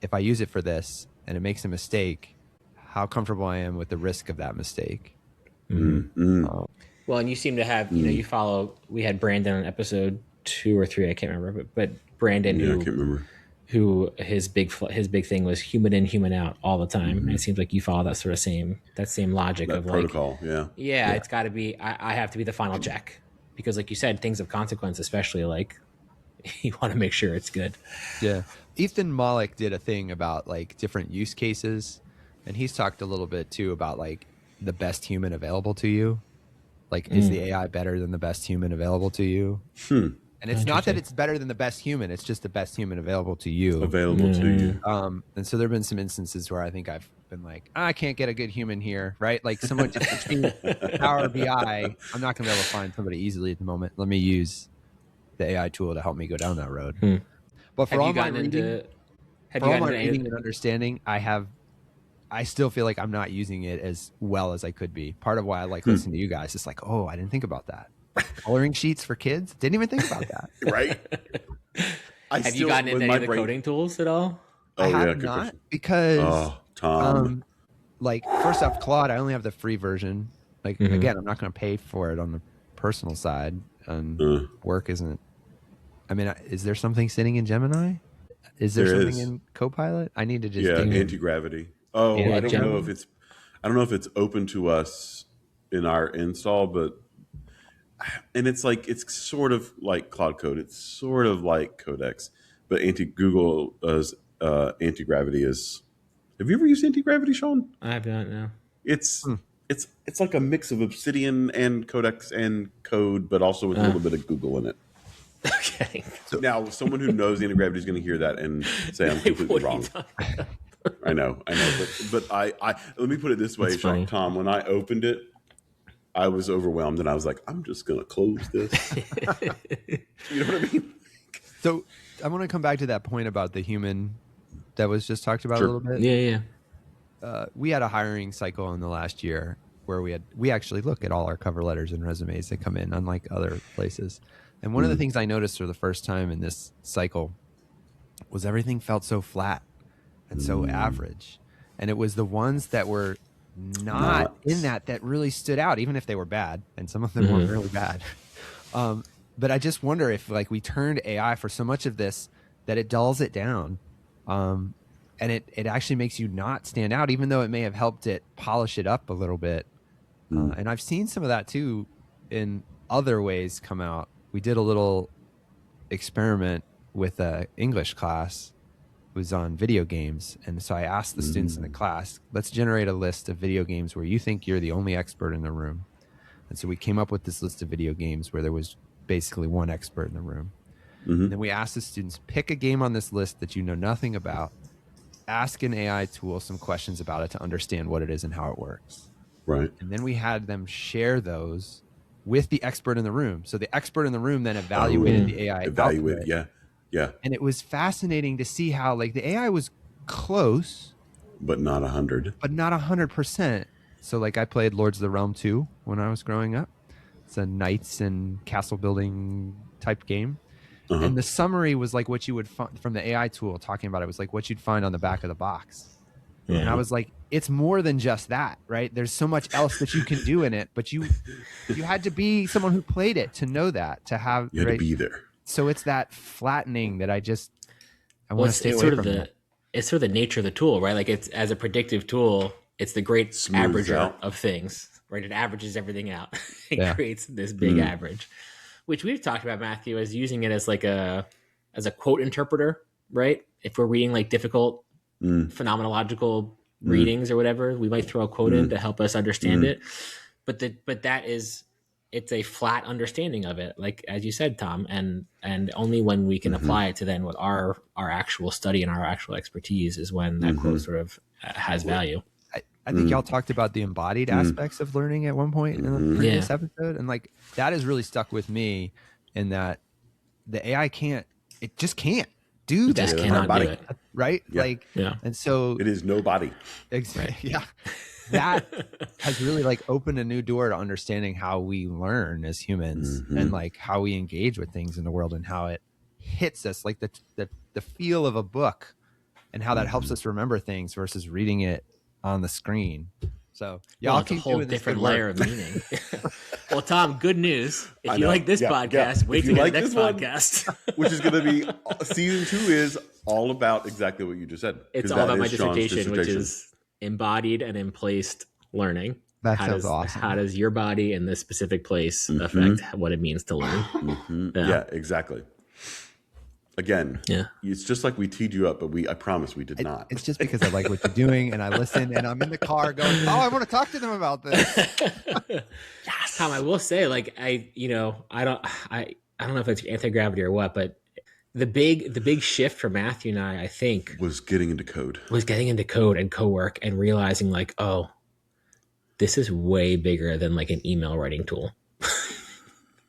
[SPEAKER 3] if I use it for this and it makes a mistake, how comfortable I am with the risk of that mistake.
[SPEAKER 1] Well, and you seem to have, you know, you follow, we had Brandon on episode 2 or 3, I can't remember, but Brandon,
[SPEAKER 2] I can't remember.
[SPEAKER 1] who his big thing was human in, human out all the time. And it seems like you follow that sort of same logic
[SPEAKER 2] That
[SPEAKER 1] of
[SPEAKER 2] protocol.
[SPEAKER 1] like, yeah, it's got to be, I have to be the final check, because like you said, things of consequence, especially, like you want to make sure it's good.
[SPEAKER 3] Yeah. Ethan Mollick did a thing about like different use cases, and he's talked a little bit too about like the best human available to you. Like, is the AI better than the best human available to you? And it's not that it's better than the best human, it's just the best human available to you.
[SPEAKER 2] Available to you.
[SPEAKER 3] And so there have been some instances where I think I've been like, I can't get a good human here, right? Like someone just between Power BI, I'm not going to be able to find somebody easily at the moment. Let me use the AI tool to help me go down that road. But for all my reading, and understanding, I still feel like I'm not using it as well as I could be. Part of why I like listening to you guys is like, oh, I didn't think about that. Coloring sheets for kids? Didn't even think about that.
[SPEAKER 2] Right?
[SPEAKER 1] Have you gotten into any of the coding tools at all?
[SPEAKER 3] I have not question. Because
[SPEAKER 2] Tom.
[SPEAKER 3] Like, first off, Claude, I only have the free version. Like, again, I'm not going to pay for it on the personal side. And work isn't. I mean, is there something sitting in Gemini? Is there something in Copilot? I need to just
[SPEAKER 2] anti-gravity. Oh, I don't know if it's open to us in our install, but it's sort of like Cloud Code. It's sort of like Codex, but Google's anti-gravity is. Have you ever used anti-gravity, Sean?
[SPEAKER 1] I have not. No.
[SPEAKER 2] It's like a mix of Obsidian and Codex and code, but also with a little bit of Google in it.
[SPEAKER 1] Okay.
[SPEAKER 2] So now, someone who knows anti-gravity is going to hear that and say I'm completely wrong. I know, but I let me put it this way, Sean, Tom. When I opened it, I was overwhelmed, and I was like, I'm just going to close this. You know what I mean?
[SPEAKER 3] So I want to come back to that point about the human that was just talked about a little bit.
[SPEAKER 1] Yeah.
[SPEAKER 3] We had a hiring cycle in the last year where we actually look at all our cover letters and resumes that come in, unlike other places. And one of the things I noticed for the first time in this cycle was everything felt so flat and so average. And it was the ones that were not in that really stood out, even if they were bad. And some of them were really bad. But I just wonder if like we turned AI for so much of this that it dulls it down. And it actually makes you not stand out, even though it may have helped it polish it up a little bit. And I've seen some of that too in other ways come out. We did a little experiment with an English class. It was on video games. And so I asked the students in the class, let's generate a list of video games where you think you're the only expert in the room. And so we came up with this list of video games where there was basically one expert in the room. And then we asked the students, pick a game on this list that you know nothing about. Ask an AI tool some questions about it to understand what it is and how it works.
[SPEAKER 2] Right.
[SPEAKER 3] And then we had them share those with the expert in the room. So the expert in the room then evaluated the AI.
[SPEAKER 2] Yeah.
[SPEAKER 3] And it was fascinating to see how like the AI was close,
[SPEAKER 2] but not 100.
[SPEAKER 3] But not 100%. So like I played Lords of the Realm 2 when I was growing up. It's a knights and castle building type game. And the summary was like what you would find from the AI tool talking about it was like what you'd find on the back of the box. And I was like, it's more than just that, right? There's so much else that you can do in it, but you had to be someone who played it to know that, to have
[SPEAKER 2] you had to be there.
[SPEAKER 3] So it's that flattening that I want to stay away from.
[SPEAKER 1] It's sort of the nature of the tool, right? Like it's as a predictive tool, it's the great averager of things, right? It averages everything out. It creates this big average, which we've talked about, Matthew, as using it as like as a quote interpreter, right? If we're reading like difficult phenomenological readings or whatever, we might throw a quote in to help us understand it. But that is it's a flat understanding of it, like as you said, Tom, and only when we can apply it to then what our actual study and our actual expertise is when that quote sort of has value.
[SPEAKER 3] I think y'all talked about the embodied aspects of learning at one point in the previous episode, and like that has really stuck with me in that the AI just can't do that.
[SPEAKER 1] Just cannot do it.
[SPEAKER 3] Right? Like, and so
[SPEAKER 2] it is no body.
[SPEAKER 3] Exactly. Yeah. That has really like opened a new door to understanding how we learn as humans and like how we engage with things in the world and how it hits us, like the feel of a book and how that helps us remember things versus reading it on the screen. So y'all
[SPEAKER 1] it's a whole different layer of meaning. Well, Tom, good news. If you like this podcast, wait till the next podcast.
[SPEAKER 2] Which is going to be season 2 is all about exactly what you just said.
[SPEAKER 1] It's all about my dissertation, which is embodied and emplaced learning.
[SPEAKER 3] That sounds awesome.
[SPEAKER 1] How does your body in this specific place affect what it means to learn?
[SPEAKER 2] Yeah, exactly. Again, it's just like we teed you up, but I promise we did not.
[SPEAKER 3] It's just because I like what you're doing and I listen and I'm in the car going, oh, I want to talk to them about this.
[SPEAKER 1] Yes. Tom, I will say, like, I don't know if it's anti-gravity or what, but the big shift for Matthew and I think
[SPEAKER 2] was getting into code
[SPEAKER 1] and co-work and realizing like, oh, this is way bigger than like an email writing tool.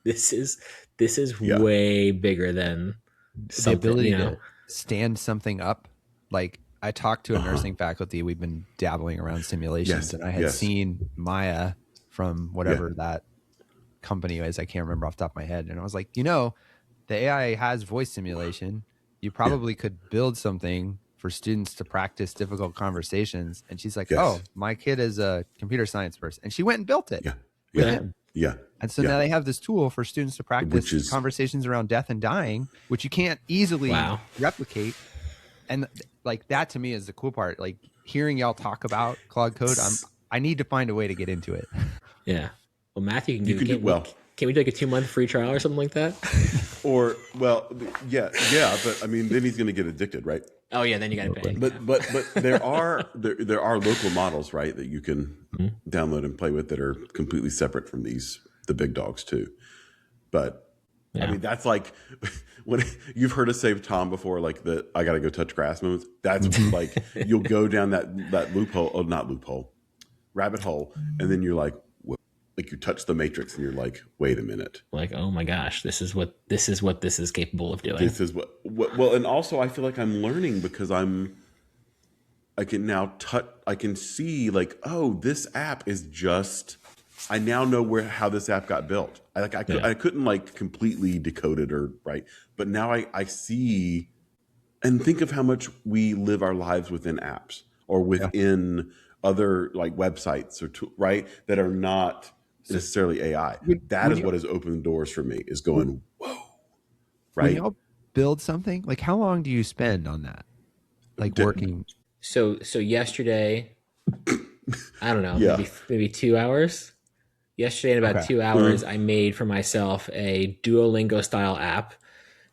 [SPEAKER 1] This is way bigger than
[SPEAKER 3] the ability to stand something up. Like I talked to a nursing faculty. We've been dabbling around simulations and I had seen Maya from whatever that company is. I can't remember off the top of my head. And I was like, the AI has voice simulation. You probably could build something for students to practice difficult conversations. And she's like, oh, my kid is a computer science person. And she went and built it with him.
[SPEAKER 2] Yeah.
[SPEAKER 3] And so now they have this tool for students to practice conversations around death and dying, which you can't easily replicate. And like that to me is the cool part. Like hearing y'all talk about Claude Code, I need to find a way to get into it.
[SPEAKER 1] Yeah. Well, Matthew can do
[SPEAKER 2] it well.
[SPEAKER 1] Can we do like a 2-month free trial or something like that?
[SPEAKER 2] Or but I mean, then he's going to get addicted, right?
[SPEAKER 1] Oh yeah, then you got to pay.
[SPEAKER 2] But there are local models, right, that you can download and play with that are completely separate from the big dogs too. But I mean, that's like when you've heard us say, Tom, before, like the I got to go touch grass moments. That's like you'll go down that loophole, rabbit hole, and then you're like. Like you touch the matrix and you're like, wait a minute.
[SPEAKER 1] Like, oh my gosh, this is what this is capable of doing.
[SPEAKER 2] This is what well, and also I feel like I'm learning because I can now I can see like, oh, this app is just, I now know how this app got built. I couldn't like completely decode it or right. But now I see and think of how much we live our lives within apps or within other like websites or right that are not necessarily AI. That is what has opened doors for me is going, whoa, right?
[SPEAKER 3] When y'all build something, like how long do you spend on that? Like working?
[SPEAKER 1] So yesterday, I don't know, maybe 2 hours. Yesterday in about 2 hours, I made for myself a Duolingo style app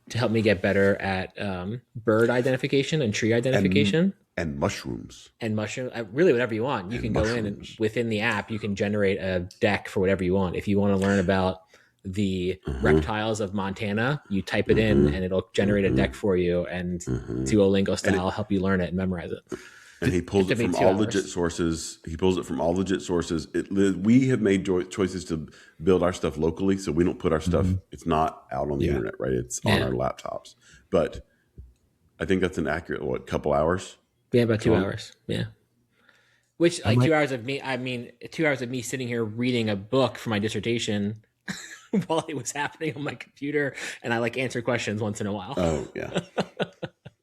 [SPEAKER 1] to help me get better at bird identification and tree identification.
[SPEAKER 2] And mushrooms.
[SPEAKER 1] Really whatever you want. You can go in and within the app, you can generate a deck for whatever you want. If you want to learn about the reptiles of Montana, you type it in and it'll generate a deck for you and Duolingo style help you learn it and memorize it.
[SPEAKER 2] And he pulls it from all legit sources. We have made choices to build our stuff locally, so we don't put our stuff, it's not out on the internet, right? It's on our laptops. But I think that's an accurate, couple hours?
[SPEAKER 1] Yeah, about 2 hours. Yeah. Which, like 2 hours of me, 2 hours of me sitting here reading a book for my dissertation while it was happening on my computer, and I like answer questions once in a while.
[SPEAKER 2] Oh, yeah.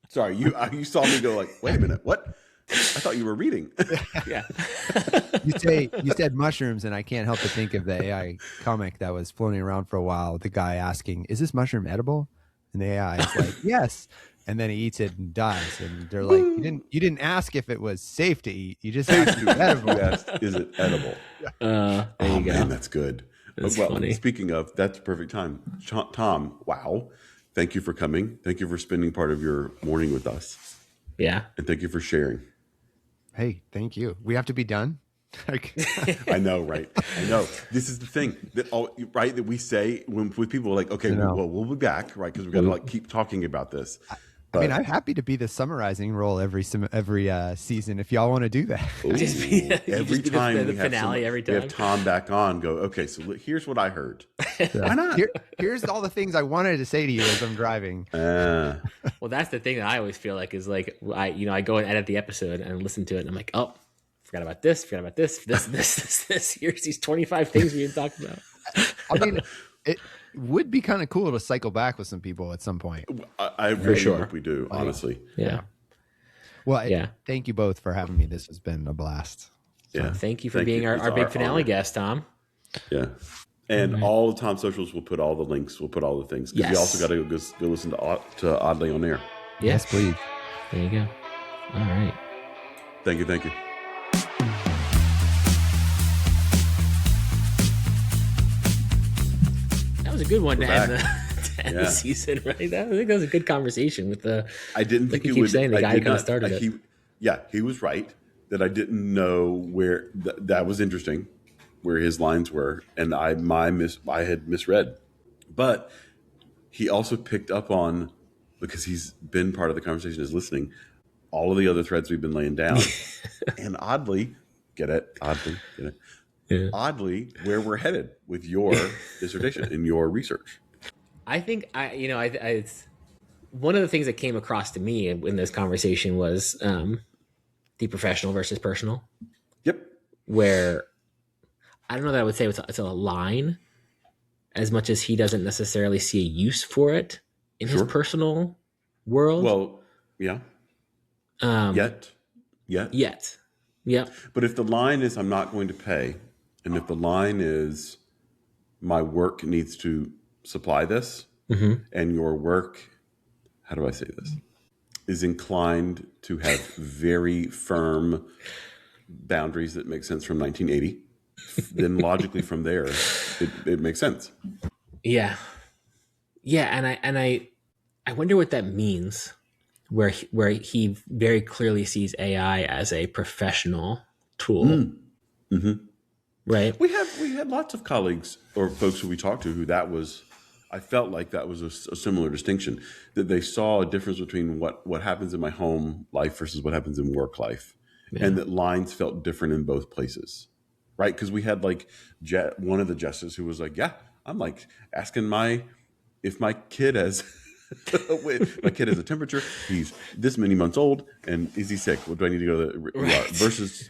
[SPEAKER 2] Sorry, you saw me go like, wait a minute, what? I thought you were reading.
[SPEAKER 1] Yeah.
[SPEAKER 3] You said mushrooms, and I can't help but think of the AI comic that was floating around for a while. The guy asking, "Is this mushroom edible?" And the AI is like, "Yes." And then he eats it and dies. And they're like, "You didn't ask if it was safe to eat. You just asked if it was edible."
[SPEAKER 2] You asked, is it edible?
[SPEAKER 1] There you go.
[SPEAKER 2] Man, that's good.
[SPEAKER 1] That's funny.
[SPEAKER 2] Speaking of, that's perfect time. Tom, wow. Thank you for coming. Thank you for spending part of your morning with us.
[SPEAKER 1] Yeah.
[SPEAKER 2] And thank you for sharing.
[SPEAKER 3] Hey, thank you. We have to be done.
[SPEAKER 2] I know, right? I know. This is the thing that right that we say when with people like, okay, well, we'll be back, right? Because we got to like keep talking about this.
[SPEAKER 3] I mean, I'm happy to be the summarizing role every season if y'all want to do that.
[SPEAKER 2] Every time
[SPEAKER 1] the finale, every time
[SPEAKER 2] we have Tom back on, go, okay, so here's what I heard. Why not?
[SPEAKER 3] Here's all the things I wanted to say to you as I'm driving.
[SPEAKER 1] Well, that's the thing that I always feel like is like I go and edit the episode and listen to it, and I'm like, oh, forgot about this, this. Here's these 25 things we had talked about.
[SPEAKER 3] I mean, it would be kind of cool to cycle back with some people at some point.
[SPEAKER 2] I really hope we do, honestly.
[SPEAKER 1] Yeah.
[SPEAKER 3] Well, thank you both for having me. This has been a blast.
[SPEAKER 2] Yeah.
[SPEAKER 1] Thank you for being our big finale guest, Tom.
[SPEAKER 2] Yeah. And all the Tom socials, we'll put all the links. We'll put all the things. Because you also got to go listen to Oddly on Air.
[SPEAKER 3] Yes, please.
[SPEAKER 1] There you go. All right.
[SPEAKER 2] Thank you.
[SPEAKER 1] That was a good one to end the season, right? I think that was a good conversation with the.
[SPEAKER 2] I didn't think you
[SPEAKER 1] keep saying the guy who kind of started it.
[SPEAKER 2] He was right that I didn't know where that was interesting, where his lines were, and I had misread, but he also picked up on, because he's been part of the conversation, is listening, all of the other threads we've been laying down, and oddly, oddly, where we're headed with your dissertation and your research.
[SPEAKER 1] I think it's one of the things that came across to me in this conversation was the professional versus personal.
[SPEAKER 2] Yep.
[SPEAKER 1] Where I don't know that I would say it's a line as much as he doesn't necessarily see a use for it in his personal world.
[SPEAKER 2] Well, yeah. Yet.
[SPEAKER 1] Yep.
[SPEAKER 2] But if the line is I'm not going to pay, and if the line is my work needs to supply this, and your work, how do I say this, is inclined to have very firm boundaries that make sense from 1980, then logically from there, it makes sense.
[SPEAKER 1] Yeah. And I wonder what that means, where he very clearly sees AI as a professional tool. Right.
[SPEAKER 2] We had lots of colleagues or folks who we talked to who I felt like that was a similar distinction, that they saw a difference between what happens in my home life versus what happens in work life. Yeah. And that lines felt different in both places. Right. Because we had like one of the justices who was like, yeah, I'm like asking if my kid has a temperature, he's this many months old, and is he sick? What do I need to go to the ER?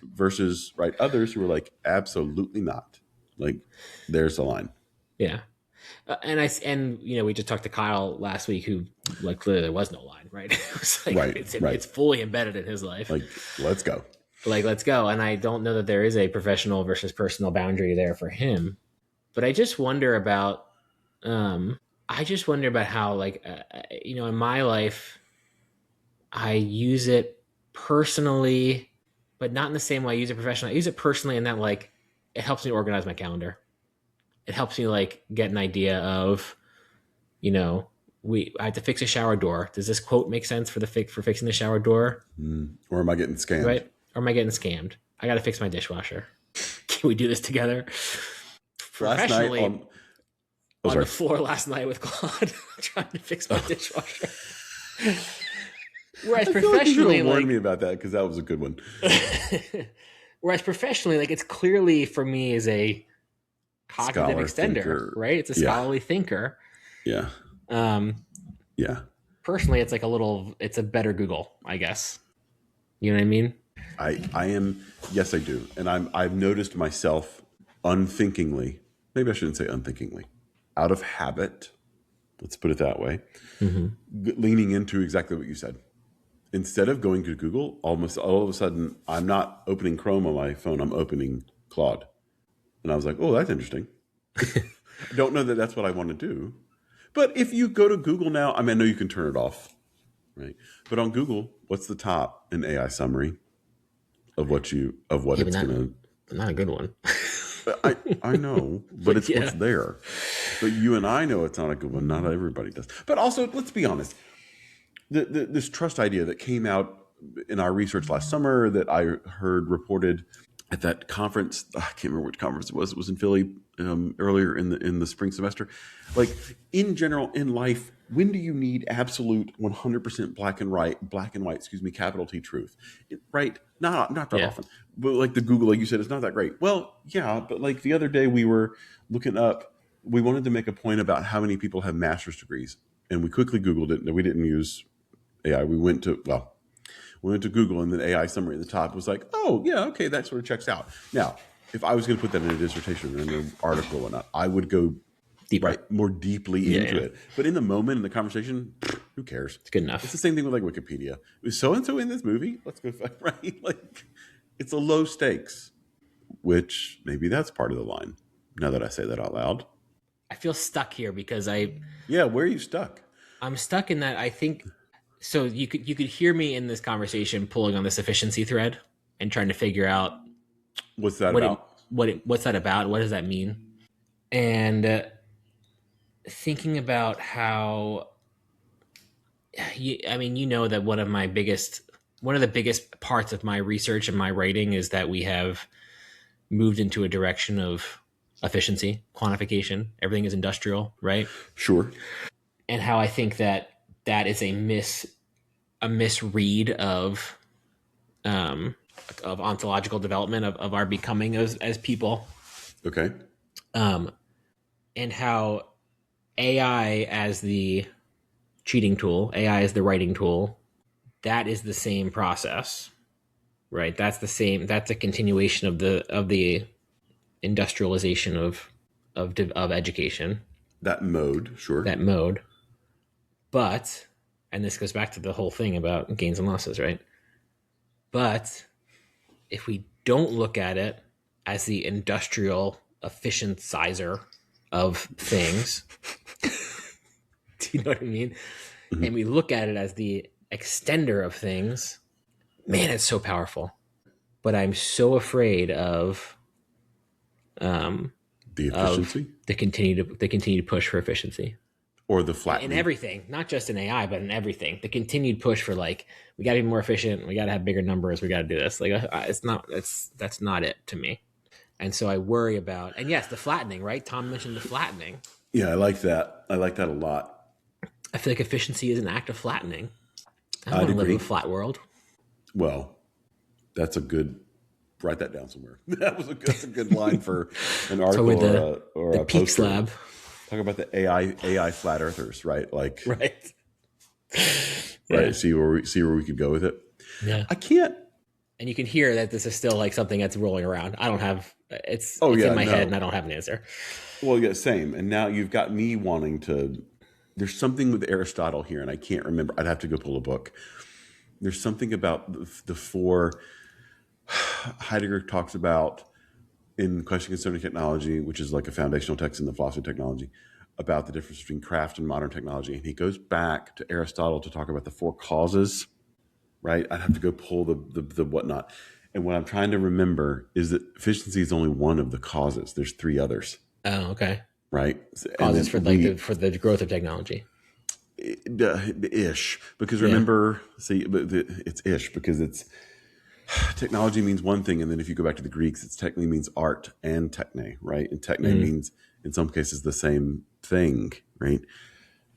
[SPEAKER 2] Versus others who were like, absolutely not. Like, there's the line.
[SPEAKER 1] Yeah. And we just talked to Kyle last week, who like clearly there was no line, right? It was like it's fully embedded in his life.
[SPEAKER 2] Like, let's go.
[SPEAKER 1] And I don't know that there is a professional versus personal boundary there for him, but I just wonder about how, like, in my life, I use it personally, but not in the same way I use it professionally. I use it personally in that, like, it helps me organize my calendar. It helps me, like, get an idea of, I have to fix a shower door. Does this quote make sense for fixing the shower door?
[SPEAKER 2] Or am I getting scammed?
[SPEAKER 1] Right? Or am I getting scammed? I got to fix my dishwasher. Can we do this together? Professionally. On the floor last night with Claude trying to fix my dishwasher. Whereas professionally,
[SPEAKER 2] like, warn me about that, because that was a good one.
[SPEAKER 1] Whereas professionally, like, it's clearly for me is a cognitive extender, thinker. Right? It's a scholarly thinker.
[SPEAKER 2] Yeah.
[SPEAKER 1] Personally, it's like it's a better Google, I guess. You know what I mean?
[SPEAKER 2] I am. Yes, I do. And I've noticed myself unthinkingly, maybe I shouldn't say unthinkingly, out of habit, let's put it that way, leaning into exactly what you said. Instead of going to Google, almost all of a sudden, I'm not opening Chrome on my phone, I'm opening Claude. And I was like, oh, that's interesting. I don't know that that's what I want to do. But if you go to Google now, I know you can turn it off, right? But on Google, what's the top in AI summary of what it's going to...
[SPEAKER 1] Not a good one.
[SPEAKER 2] I know, but it's what's there. But you and I know it's not a good one. Not everybody does. But also, let's be honest. This trust idea that came out in our research last summer that I heard reported at that conference. I can't remember which conference it was. It was in Philly earlier in the spring semester. Like in general in life, when do you need absolute 100% black and white, capital T truth? Right? Not that often. But like the Google, like you said, it's not that great. Well, yeah, but like the other day we were looking up. We wanted to make a point about how many people have master's degrees, and we quickly Googled it. And we didn't use AI. We went to Google, and the AI summary at the top was like, oh, yeah, okay, that sort of checks out. Now, if I was going to put that in a dissertation or in an article or whatnot, I would go more deeply into it. But in the moment, in the conversation, who cares?
[SPEAKER 1] It's good enough.
[SPEAKER 2] It's the same thing with like Wikipedia. Is so-and-so in this movie? Let's go, right? Like, it's a low stakes, which maybe that's part of the line, now that I say that out loud.
[SPEAKER 1] I feel stuck here because
[SPEAKER 2] Yeah, where are you stuck?
[SPEAKER 1] I'm stuck in that I think... So you could hear me in this conversation pulling on this efficiency thread and trying to figure out
[SPEAKER 2] what's that about.
[SPEAKER 1] What's that about? What does that mean? And thinking about how, you know that one of the biggest parts of my research and my writing is that we have moved into a direction of efficiency, quantification. Everything is industrial, right?
[SPEAKER 2] Sure.
[SPEAKER 1] And how I think that is a misread of ontological development of our becoming as people.
[SPEAKER 2] Okay.
[SPEAKER 1] And how AI as the cheating tool, AI as the writing tool, that is the same process, right? That's a continuation of the industrialization of education.
[SPEAKER 2] That mode, sure.
[SPEAKER 1] That mode. But, and this goes back to the whole thing about gains and losses, right? But if we don't look at it as the industrial efficientizer of things, do you know what I mean? Mm-hmm. And we look at it as the extender of things, man, it's so powerful. But I'm so afraid of
[SPEAKER 2] the efficiency,
[SPEAKER 1] the continued push for efficiency.
[SPEAKER 2] Or the flattening.
[SPEAKER 1] In everything, not just in AI, but in everything. The continued push for like, we got to be more efficient. We got to have bigger numbers. We got to do this. Like, that's not it to me. And so I worry about, and yes, the flattening, right? Tom mentioned the flattening.
[SPEAKER 2] Yeah, I like that. I like that a lot.
[SPEAKER 1] I feel like efficiency is an act of flattening. I don't want to live in a flat world.
[SPEAKER 2] Well, write that down somewhere. That's a good line for an article or a
[SPEAKER 1] Peaks
[SPEAKER 2] poster.
[SPEAKER 1] Lab.
[SPEAKER 2] Talk about the AI flat earthers, right? Like,
[SPEAKER 1] right.
[SPEAKER 2] Right. Yeah. See where we could go with it.
[SPEAKER 1] Yeah.
[SPEAKER 2] I can't.
[SPEAKER 1] And you can hear that this is still like something that's rolling around. I don't have, it's in my head and I don't have an answer.
[SPEAKER 2] Well, yeah, same. And now you've got me wanting to, there's something with Aristotle here and I can't remember. I'd have to go pull a book. There's something about the four Heidegger talks about in Question Concerning Technology, which is like a foundational text in the philosophy of technology, about the difference between craft and modern technology. And he goes back to Aristotle to talk about the four causes, right? I'd have to go pull the whatnot. And what I'm trying to remember is that efficiency is only one of the causes. There's three others.
[SPEAKER 1] Oh, okay.
[SPEAKER 2] Right?
[SPEAKER 1] Causes for the growth of technology.
[SPEAKER 2] Ish. Because remember, it's ish because it's, technology means one thing, and then if you go back to the Greeks, it technically means art and techne, right? And techne means, in some cases, the same thing, right?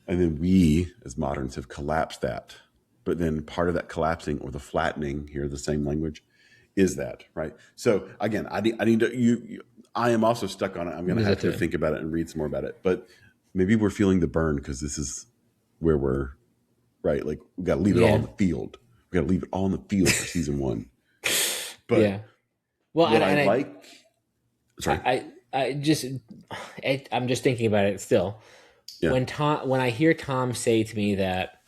[SPEAKER 2] And then we, as moderns, have collapsed that. But then part of that collapsing or the flattening, here, the same language, is that, right? So again, I need to. I am also stuck on it. I'm going to have to think about it and read some more about it. But maybe we're feeling the burn because this is where we're, right? Like we got to leave it all in the field. We got to leave it all in the field for season one. But
[SPEAKER 1] yeah, well, I'm just thinking about it still. Yeah. When I hear Tom say to me that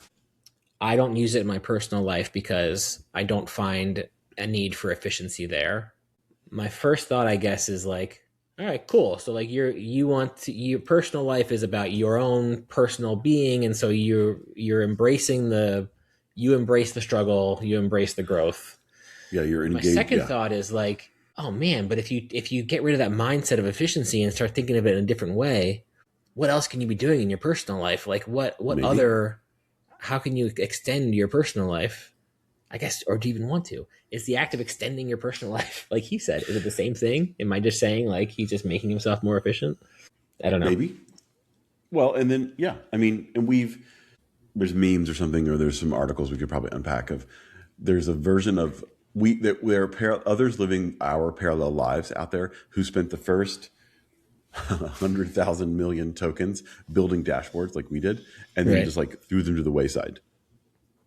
[SPEAKER 1] I don't use it in my personal life because I don't find a need for efficiency there, my first thought, I guess, is like, all right, cool. So like your personal life is about your own personal being, and so you're embracing you embrace the struggle, you embrace the growth.
[SPEAKER 2] Yeah, you're engaged.
[SPEAKER 1] My second thought is like, oh man, but if you get rid of that mindset of efficiency and start thinking of it in a different way, what else can you be doing in your personal life? Like what other, how can you extend your personal life I guess, or do you even want to? It's the act of extending your personal life. Like he said, is it the same thing? Am I just saying like he's just making himself more efficient? I don't know.
[SPEAKER 2] Maybe. Well, and then, yeah, I mean, and there's memes or something, or there's some articles we could probably unpack of, there's a version of there are others living our parallel lives out there who spent the first 100,000 million tokens building dashboards like we did, and then just like threw them to the wayside.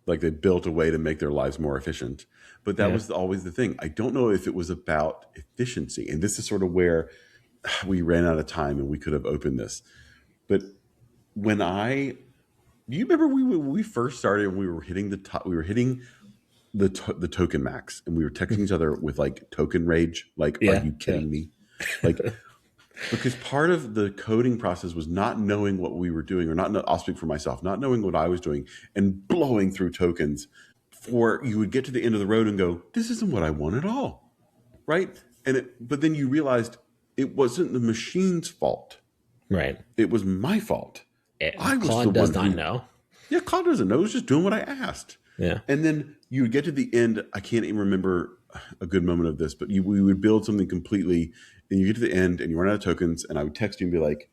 [SPEAKER 2] Like they built a way to make their lives more efficient. But that was always the thing. I don't know if it was about efficiency. And this is sort of where we ran out of time and we could have opened this. But do you remember when we first started and we were hitting the token max, and we were texting each other with like token rage? Like, are you kidding me? Like, because part of the coding process was not knowing what we were doing, or I'll speak for myself, not knowing what I was doing and blowing through tokens you would get to the end of the road and go, this isn't what I want at all. Right. But then you realized it wasn't the machine's fault.
[SPEAKER 1] Right.
[SPEAKER 2] It was my fault.
[SPEAKER 1] Claude does not know.
[SPEAKER 2] Yeah, Claude doesn't know. It was just doing what I asked.
[SPEAKER 1] Yeah.
[SPEAKER 2] And then you would get to the end. I can't even remember a good moment of this, but we would build something completely, and you get to the end and you run out of tokens, and I would text you and be like,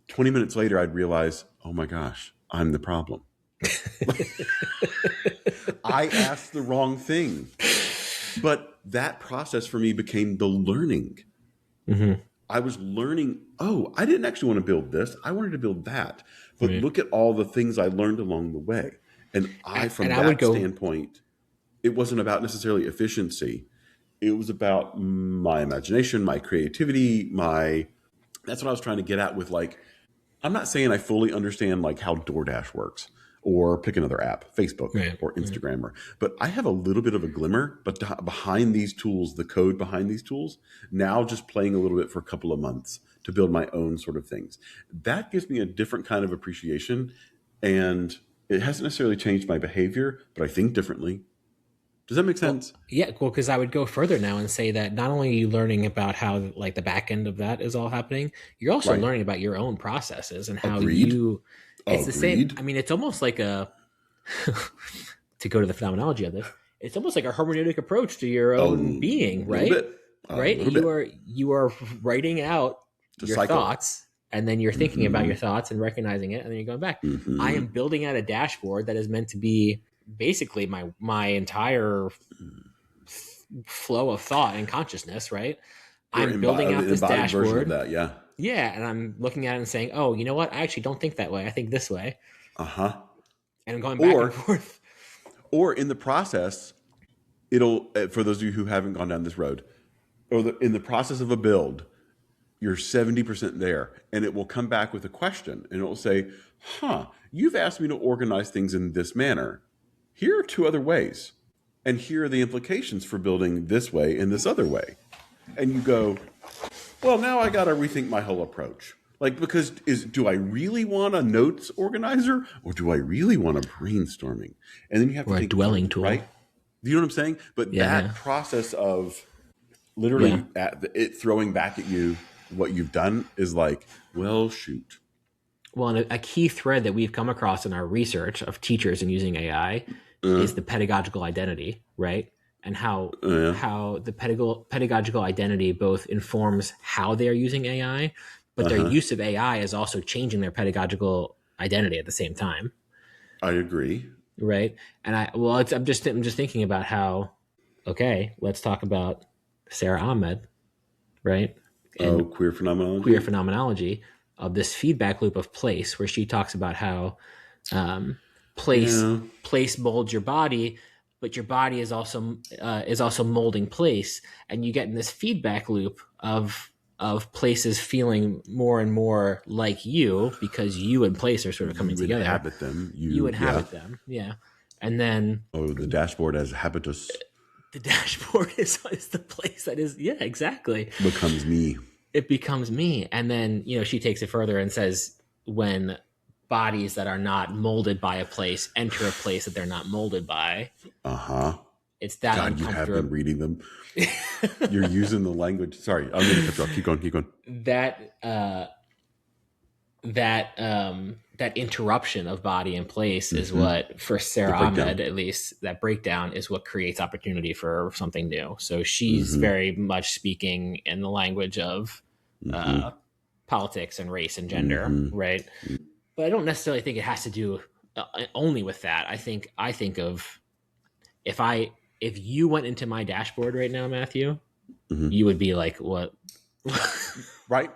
[SPEAKER 2] 20 minutes later, I'd realize, oh my gosh, I'm the problem. I asked the wrong thing. But that process for me became the learning.
[SPEAKER 1] Mm-hmm.
[SPEAKER 2] I was learning, I didn't actually want to build this. I wanted to build that. But look at all the things I learned along the way. And from that standpoint, it wasn't about necessarily efficiency. It was about my imagination, my creativity, that's what I was trying to get at with, like, I'm not saying I fully understand like how DoorDash works, or pick another app, Facebook or Instagram, but I have a little bit of a glimmer, but behind these tools, the code behind these tools, now just playing a little bit for a couple of months to build my own sort of things. That gives me a different kind of appreciation, and it hasn't necessarily changed my behavior, but I think differently. Does that make sense?
[SPEAKER 1] Well, because I would go further now and say that not only are you learning about how like the back end of that is all happening, you're also learning about your own processes and how it's the same. I mean, it's almost like to go to the phenomenology of this, it's almost like a hermeneutic approach to your own being, right? Right? You are writing out your thoughts, and then you're thinking about your thoughts and recognizing it, and then you're going back. I am building out a dashboard that is meant to be basically my entire flow of thought and consciousness, right? I'm building out this dashboard. Yeah, and I'm looking at it and saying, oh, you know what? I actually don't think that way. I think this way. And I'm going back and forth.
[SPEAKER 2] Or in the process, it'll, for those of you who haven't gone down this road, in the process of a build, you're 70% there, and it will come back with a question, and it will say, you've asked me to organize things in this manner. Here are 2 other ways, and here are the implications for building this way and this other way. And you go, well, now I got to rethink my whole approach. Like, because do I really want a notes organizer, or do I really want a brainstorming? And then you have to think,
[SPEAKER 1] a dwelling tool,
[SPEAKER 2] right? Do you know what I'm saying? But that process of literally it throwing back at you what you've done is like, well, shoot.
[SPEAKER 1] Well, and a key thread that we've come across in our research of teachers and using AI is the pedagogical identity, right? And how the pedagogical identity both informs how they are using AI, but their use of AI is also changing their pedagogical identity at the same time.
[SPEAKER 2] I agree.
[SPEAKER 1] Right. And I'm just thinking about how, let's talk about Sarah Ahmed, right?
[SPEAKER 2] And queer phenomenology.
[SPEAKER 1] Queer phenomenology of this feedback loop of place, where she talks about how place molds your body, but your body is also molding place, and you get in this feedback loop of places feeling more and more like you, because you and place are sort of coming together.
[SPEAKER 2] Inhabit them.
[SPEAKER 1] You inhabit them. Yeah. And then
[SPEAKER 2] the dashboard as habitus.
[SPEAKER 1] The dashboard is the place that is, exactly.
[SPEAKER 2] Becomes me.
[SPEAKER 1] It becomes me. And then, she takes it further and says, when bodies that are not molded by a place enter a place that they're not molded by. It's that
[SPEAKER 2] God, you have been reading them. You're using the language. Sorry, I'm going to cut you off. Keep going.
[SPEAKER 1] that interruption of body and place is what, for Sarah Ahmed at least, that breakdown is what creates opportunity for something new. So she's very much speaking in the language of politics and race and gender, right? But I don't necessarily think it has to do only with that. I think of if you went into my dashboard right now, Matthew, you would be like, what?
[SPEAKER 2] Right.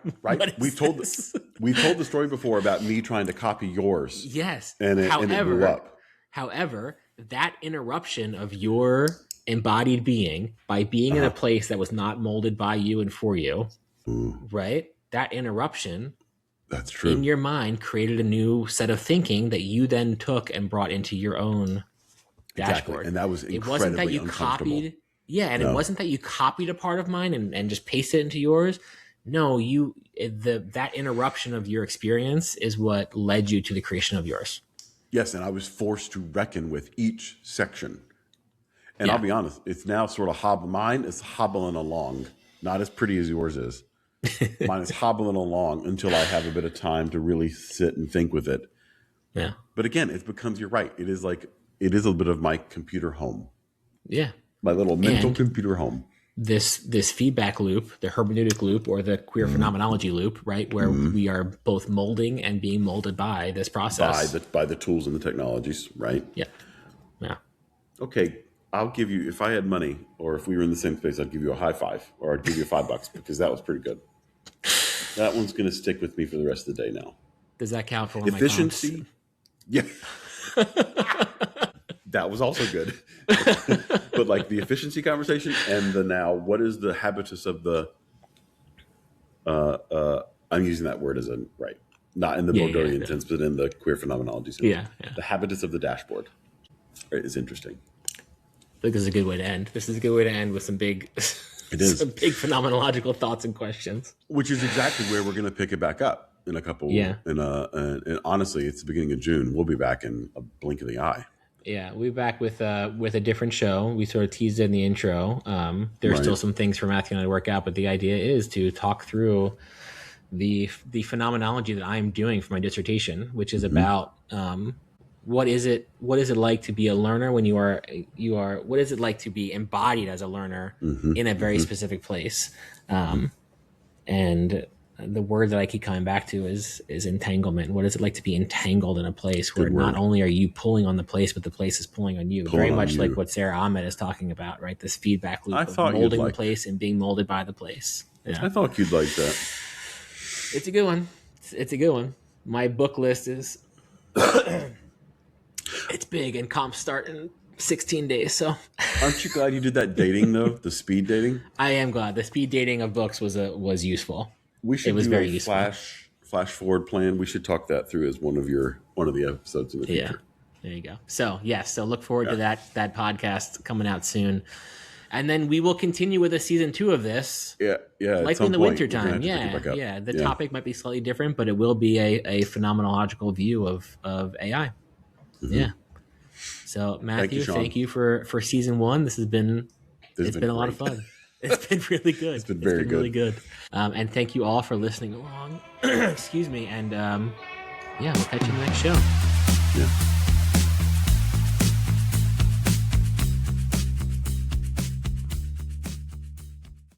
[SPEAKER 2] We told the story before about me trying to copy yours.
[SPEAKER 1] Yes.
[SPEAKER 2] And it blew up.
[SPEAKER 1] However, that interruption of your embodied being by being in a place that was not molded by you and for you, right? That interruption,
[SPEAKER 2] that's true,
[SPEAKER 1] in your mind created a new set of thinking that you then took and brought into your own dashboard.
[SPEAKER 2] And that was incredibly
[SPEAKER 1] it wasn't that you copied. Yeah, and it wasn't that you copied a part of mine and just pasted it into yours. No, that interruption of your experience is what led you to the creation of yours.
[SPEAKER 2] Yes, and I was forced to reckon with each section. And I'll be honest, it's now sort of mine is hobbling along, not as pretty as yours is. Mine is hobbling along until I have a bit of time to really sit and think with it.
[SPEAKER 1] Yeah.
[SPEAKER 2] But again, it becomes, you're right. It is a little bit of my computer home.
[SPEAKER 1] Yeah.
[SPEAKER 2] My little mental computer home.
[SPEAKER 1] This feedback loop, the hermeneutic loop, or the queer phenomenology loop, right, where we are both molding and being molded by this process,
[SPEAKER 2] by the tools and the technologies, right?
[SPEAKER 1] Yeah.
[SPEAKER 2] Okay, I'll give you, if I had money, or if we were in the same space, I'd give you a high five, or I'd give you $5 because that was pretty good. That one's going to stick with me for the rest of the day now.
[SPEAKER 1] Does that count for one
[SPEAKER 2] efficiency? Yeah. That was also good. But like the efficiency conversation and the now, what is the habitus of the, I'm using that word as not in the Bulgarian sense, but in the queer phenomenology sense.
[SPEAKER 1] Yeah.
[SPEAKER 2] The habitus of the dashboard is interesting.
[SPEAKER 1] I think this is a good way to end. This is a good way to end with some big, some big phenomenological thoughts and questions.
[SPEAKER 2] Which is exactly where we're going to pick it back up in a couple.
[SPEAKER 1] Yeah.
[SPEAKER 2] And honestly, it's the beginning of June. We'll be back in a blink of the eye.
[SPEAKER 1] Yeah, we'll be back with a different show. We sort of teased it in the intro. There's still some things for Matthew and I to work out, but the idea is to talk through the phenomenology that I'm doing for my dissertation, which is about what is it like to be a learner when you are what is it like to be embodied as a learner in a very specific place, and the word that I keep coming back to is entanglement. What is it like to be entangled in a place where not only are you pulling on the place, but the place is pulling on you? Very much like what Sarah Ahmed is talking about, right? This feedback loop of molding the place and being molded by the place. Yeah.
[SPEAKER 2] I thought you'd like that.
[SPEAKER 1] It's a good one. It's a good one. My book list is it's big, and comps start in 16 days. So
[SPEAKER 2] aren't you glad you did that dating though? The speed dating?
[SPEAKER 1] I am glad. The speed dating of books was useful.
[SPEAKER 2] We should do very useful. Flash forward plan. We should talk that through as one of the episodes in the future.
[SPEAKER 1] Yeah, there you go. So so look forward to that podcast coming out soon, and then we will continue with a season 2 of this.
[SPEAKER 2] Yeah.
[SPEAKER 1] Likely in the wintertime. Yeah. The topic might be slightly different, but it will be a phenomenological view of AI. Yeah. So Matthew, thank you for season 1. It's been a lot of fun. It's been really good.
[SPEAKER 2] It's been very good.
[SPEAKER 1] Really good. And thank you all for listening along. Excuse me. And we'll catch you in the next show.
[SPEAKER 2] Yeah.